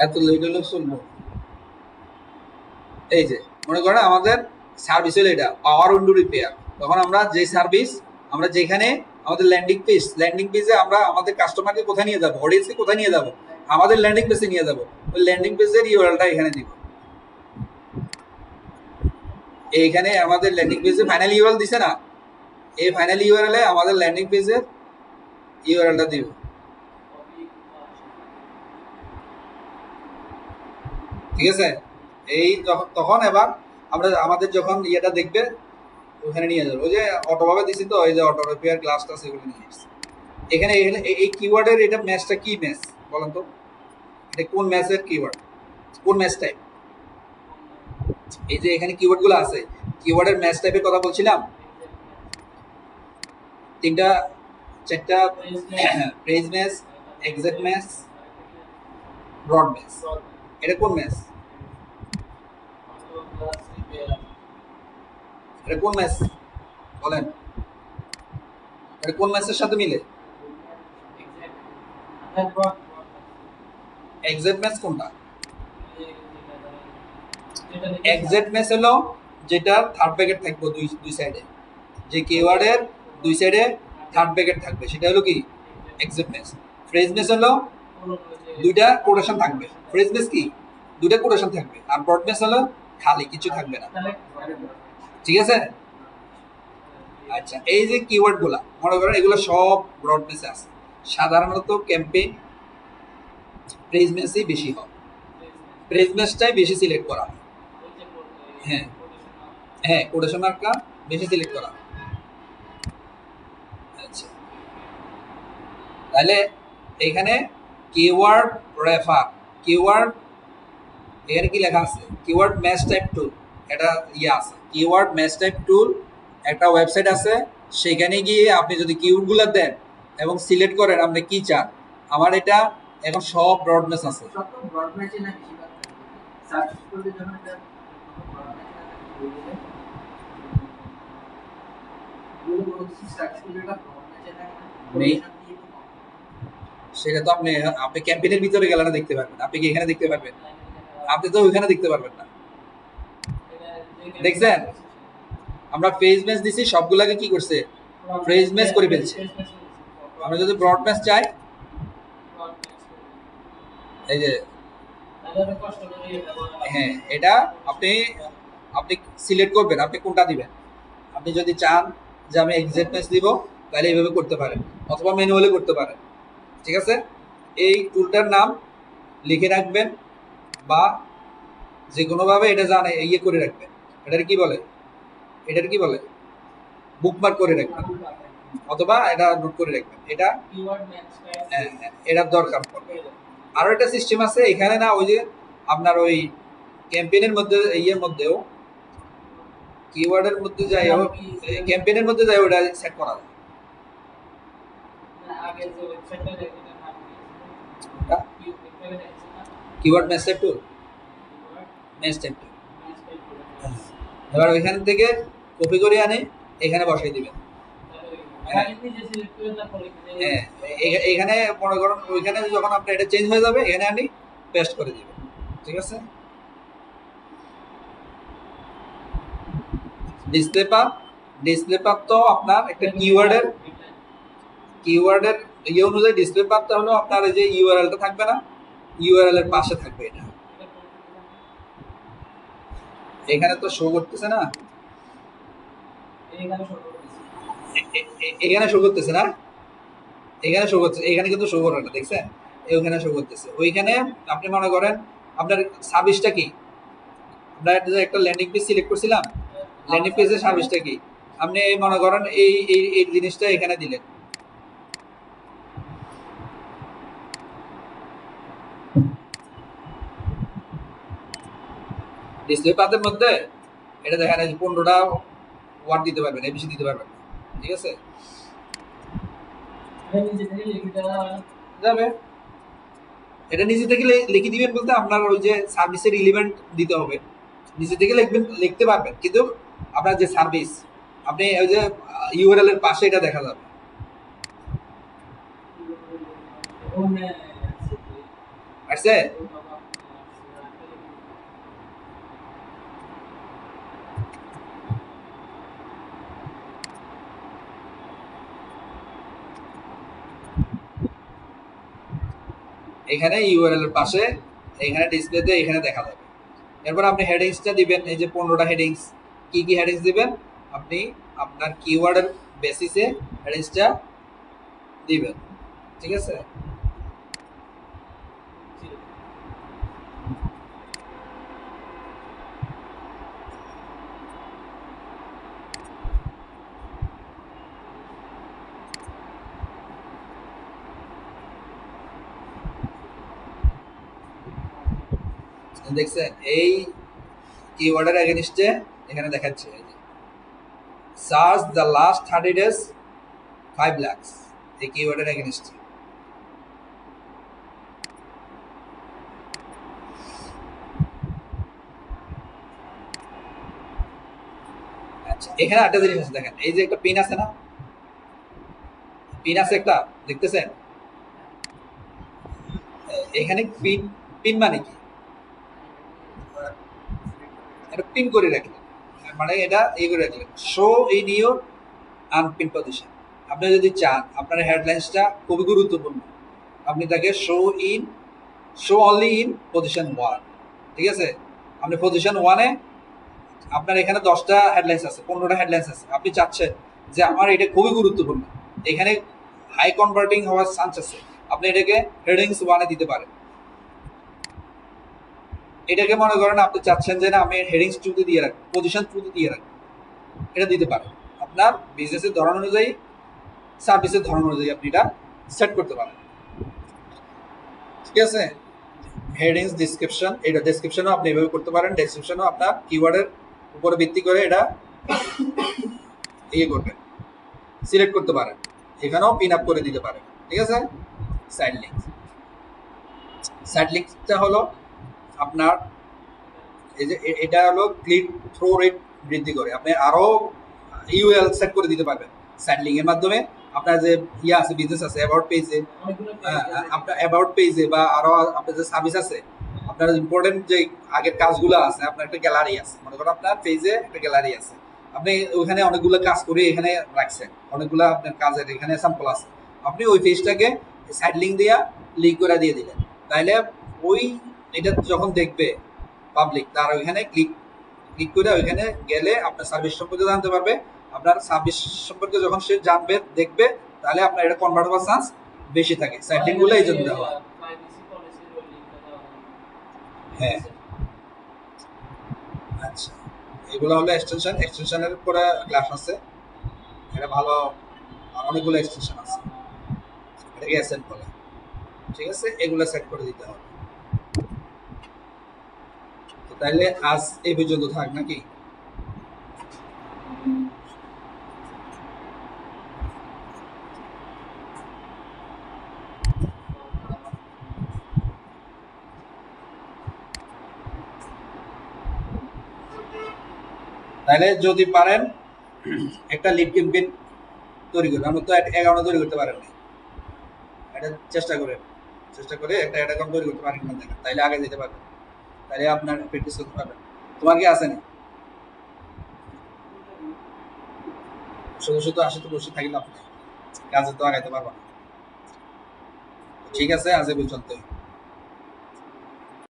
এত লেট হলে শুনবো। এই যে মনে করেন আমাদের সার্ভিস হলো এটা পাওয়ার উইন্ডো রিপেয়ার। তখন আমরা যে সার্ভিস, আমরা যেখানে আমাদের ল্যান্ডিং পেজে আমরা আমাদের কাস্টমারকে কোথায় নিয়ে যাবো, অডিয়েন্সকে কোথায় নিয়ে যাবো, আমাদের ল্যান্ডিং পেজে নিয়ে যাবো। ওই ল্যান্ডিং পেজের ইউআরএলটা এখানে দিব। এইখানে আমাদের ল্যান্ডিং পেজে ফাইনাল ইউআরএল দিছে না, এই ফাইনাল ইউআরএল এ আমাদের ল্যান্ডিং পেজের ইউআরএলটা দিব। ঠিক আছে? এই তখন এবার আমরা আমাদের যখন ইয়েটা দেখবে ওখানে নিয়ে যাবো। ওই যে অটোভাবে দিছি তো, এই যে অটো রিপেয়ার ক্লাসটা সেগুলো নিয়ে আসছি। এখানে এই কিওয়ার্ডের এটা ম্যাচটা কি ম্যাচ বলেন তো? এটা কোন ম্যাচের কিওয়ার্ড, কোন ম্যাচ টাইপ? এই যে এখানে কিওয়ার্ডগুলো আছে, কিওয়ার্ডের ম্যাচ টাইপের কথা বলছিলাম। তিনটা চারটা phrase match, exact match, broad match. এটা কোন ম্যাচ? এটা কোন ম্যাচ বলেন? এটা কোন ম্যাচের সাথে মিলে? এক্সাক্ট ম্যাচ কোনটা? এক্সাক্ট ম্যাচ হলো যেটা থার্ড ব্র্যাকেট থাকবে দুই সাইডে, যে কিওয়ার্ডের দুই সাইডে থার্ড ব্র্যাকেট থাকবে, সেটা হলো কি এক্সাক্ট ম্যাচ। ফ্রেজ ম্যাচ হলো দুইটা কোটেশন থাকবে। ফ্রেজ ম্যাচ কি দুইটা কোটেশন থাকবে, আর ব্রড ম্যাচ হলো খালি কিছু থাকবে না। ঠিক আছে? আচ্ছা, এই যে কিওয়ার্ড গুলা মনে করেন এগুলো সব ব্রড ম্যাচে আছে। সাধারণত ক্যাম্পেইন ফ্রেজ ম্যাচই বেশি হয়, ফ্রেজ ম্যাচটাই বেশি সিলেক্ট করা হয়। হ্যাঁ হ্যাঁ, কোটেশন মার্কা বেশি সিলেক্ট করা হয়। আচ্ছা, তাহলে এখানে কিওয়ার্ড রেফার, কিওয়ার্ড এখানে কি লেখা আছে? কিওয়ার্ড ম্যাচ টাইপ টুল, এটা আছে কিওয়ার্ড ম্যাচ টাইপ টুল, একটা ওয়েবসাইট আছে। সেখানে গিয়ে আপনি যদি কিওয়ার্ডগুলো দেন এবং সিলেক্ট করেন আপনি কি চান। আমার এটা এখন সব ব্রড ম্যাচ আছে। সব তো ব্রড ম্যাচে না, বেশি সার্চ করলে যখন এটা ব্রড ম্যাচে না সার্চ করলে এটা ব্রড ম্যাচে নেই, সেটা তো আপনি ক্যাম্পেইনের ভিতরে গেলে না দেখতে পারবেন। আপনি কি এখানে দেখতে পারবেন? আপনি তো ওইখানে দেখতে পারবেন না। দেখছেন আমরা ফ্রেজ ম্যাচ দিছি, সবগুলাকে কি করছে? ফ্রেজ ম্যাচ করে ফেলছে। আমরা যদি ব্রড ম্যাচ চাই, এই যে হ্যাঁ, এটা আপনি সিলেক্ট করবেন আপনি কোনটা দিবেন। আপনি যদি চান যে আমি এক্সাক্ট ম্যাচ দিব, তাহলে এইভাবে করতে পারেন, অথবা ম্যানুয়ালি করতে পারেন। ঠিক আছে? এই টুলটার নাম লিখে রাখবেন বা যে কোনোভাবে এটা জানে ইয়ে করে রাখবেন। এটার কি বলে? এটার কি বলে? বুকমার্ক করে রাখবেন, অথবা এটা নোট করে রাখবেন। এটা এটার দরকার পড়বে। আরও একটা সিস্টেম আছে এখানে, না ওই যে আপনার ওই ক্যাম্পেইনের মধ্যে ইয়ের মধ্যেও কিওয়ার্ডের মধ্যে যাই হোক, ক্যাম্পেইনের মধ্যে যাই ওটা সেট করা যায়। কিওয়ার্ড ম্যাচ টাইপ টুল, ম্যাচ টাইপ টুল। এবার ওইখান থেকে কপি করে আনে এখানে বসাই দিবেন। হ্যাঁ, এখানে মনে করুন ওইখানে যখন আপনার এটা চেঞ্জ হয়ে যাবে, এখানে আনি পেস্ট করে দিবেন। ঠিক আছে? ডিসপ্লে পাথ তো আপনার একটা কিওয়ার্ডের ইয়ে অনুযায়ী ডিসপ্লে পাথটা হলো আপনার এই যে ইউআরএলটা থাকবে না, ইউআরএল এর পাশে থাকবে। এটা এখানে তো শো করতেছে না, এখানে শো করতেছে না, এখানে শো করতেছে, এখানে কিন্তু শো করে না, দেখছেন? ওইখানে শো করতেছে। ওইখানে আপনি মনে করেন আপনার সার্ভিসটা কি, আমরা একটা ল্যান্ডিং পেজ সিলেক্ট করছিলাম, ল্যান্ডিং পেজের সার্ভিসটা কি, আপনি এই মনে করেন এই জিনিসটা এখানে দিলেন, ডিসপ্লে পাতের মধ্যে এটা দেখেন 15টা ওয়ার্ড দিতে পারবেন, এবিসি দিতে পারবেন, ঠিক আছে? যাবে, এটা নিজে থেকে লিখে দিবেন বলতে আপনার ওই যে সার্ভিসের রিলেভেন্ট দিতে হবে, নিজে থেকে লিখবেন, লিখতে পারবেন, কিন্তু আপনার যে সার্ভিস আপনি ওই যে ইউআরএল এর পাশে এটা দেখা যাবে। আসছে? এখানে ইউআরএল এর পাশে এখানে ডিসপ্লেতে এখানে দেখা যাবে। এরপর আপনি হেডিংসটা দিবেন, এই যে 15টা হেডিংস, কি কি হেডিংস দিবেন আপনি আপনার কিওয়ার্ডের বেসিসে হেডিংসটা দিবেন, ঠিক আছে? দেখছেন এই কিওয়ার্ডের এগেইনস্টে এখানে দেখাচ্ছে search the last 30 days 5 lakhs, এই কিওয়ার্ডের এগেইনস্টে। আচ্ছা, এখানে একটা জিনিস আছে দেখেন, এই যে একটা পিন আছে না, পিন আছে একটা, দেখতেছেন? এখানে পিন, পিন মানে কি, এটা পিন করে রাখলেন, মানে এটা এই করে রাখলেন, show in your unpin position. আপনি যদি চান আপনার হেডলাইন্সটা খুবই গুরুত্বপূর্ণ, আপনি তাকে শো অনলি ইন পজিশন 1, ঠিক আছে? আপনি পজিশন 1-এ আপনার এখানে 10টা হেডলাইন্স আছে, 15টা হেডলাইন্স আছে, আপনি চাচ্ছেন যে আমার এটা খুবই গুরুত্বপূর্ণ, এখানে হাই কনভার্টিং হওয়ার চান্স আছে, আপনি এটাকে হেডিংস 1-এ দিতে পারেন। এটাকে মনে করেন আপনি চাচ্ছেন যে না আমি হেডিংস 2-তে দিয়ে রাখবো, পজিশন 2-তে দিয়ে রাখবো, এটা দিতে পারেন। আপনার বিজনেসের ধরন অনুযায়ী, সার্ভিসের ধরন অনুযায়ী আপনি এটা সেট করতে পারেন, ঠিক আছে? হেডিংস, ডেসক্রিপশন, এটা ডেসক্রিপশনও আপনি এভাবে করতে পারেন, ডেসক্রিপশনও আপনার কিওয়ার্ডের উপরে ভিত্তি করে এটা ইয়ে করবেন, সিলেক্ট করতে পারেন, এখানেও পিন আপ করে দিতে পারেন, ঠিক আছে? সাইড লিঙ্ক, সাইড লিঙ্কটা হলো আপনার এই যে এটা হলো ক্লিক থ্রো রেট বৃদ্ধি করে, আপনি আরো ইউএল সেট করে দিতে পারবেন সাইড লিঙ্কের মাধ্যমে। আপনার যে ইয়ে আছে, বিজনেস আছে, অ্যাবাউট পেজে, আপনার অ্যাবাউট পেজে বা আরো আপনার যে সার্ভিস আছে, আপনার ইম্পর্টেন্ট যে আগের কাজগুলো আছে, আপনার একটা গ্যালারি আছে, মনে করেন আপনার পেজে একটা গ্যালারি আছে, আপনি ওইখানে অনেকগুলো কাজ করে এখানে রাখছেন, অনেকগুলো আপনার কাজের এখানে স্যাম্পল আছে, আপনি ওই পেজটাকে সাইড লিঙ্ক দিয়া লিঙ্ক করে দিয়ে দিলেন, তাইলে ওই এটা যখন দেখবে পাবলিক, তার ওইখানে ক্লিক ক্লিক করে ওইখানে গেলে আপনার সার্ভিস সম্পর্কে জানতে পারবে, আপনার সার্ভিস সম্পর্কে যখন সে জানবে দেখবে, তাহলে আপনার এটা কনভার্ট হওয়ার চান্স বেশি থাকে। সাইড লিঙ্কগুলো এই জন্য দেওয়া হয়। হ্যাঁ, আচ্ছা, এগুলো হলো এক্সটেনশন, এক্সটেনশনের উপরে ক্লাস আছে, এটা ভালো, আর অনেকগুলো এক্সটেনশন আছে, এটাকে অ্যাসেট বলে, ঠিক আছে? এগুলো সেট করে দিতে হবে। তো তাইলে আজ এই পর্যন্ত থাক নাকি? তাহলে যদি পারেন একটা লিড ক্যাম্পেইন তৈরি করবেন, আমরা তো অ্যাকাউন্ট তৈরি করতে পারেন না, এটা চেষ্টা করেন, চেষ্টা করে একটা অ্যাকাউন্ট তৈরি করতে পারেন না দেখেন, তাইলে আগে যেতে পারবেন, তাহলে আপনার প্র্যাকটিস করতে পারবেন। তোমার কি আছে না? শুধু শুধু আসে তো বসে থাকলে আপনি কাজে তো আগাইতে পারবো না। ঠিক আছে, আজ এ পর্যন্ত।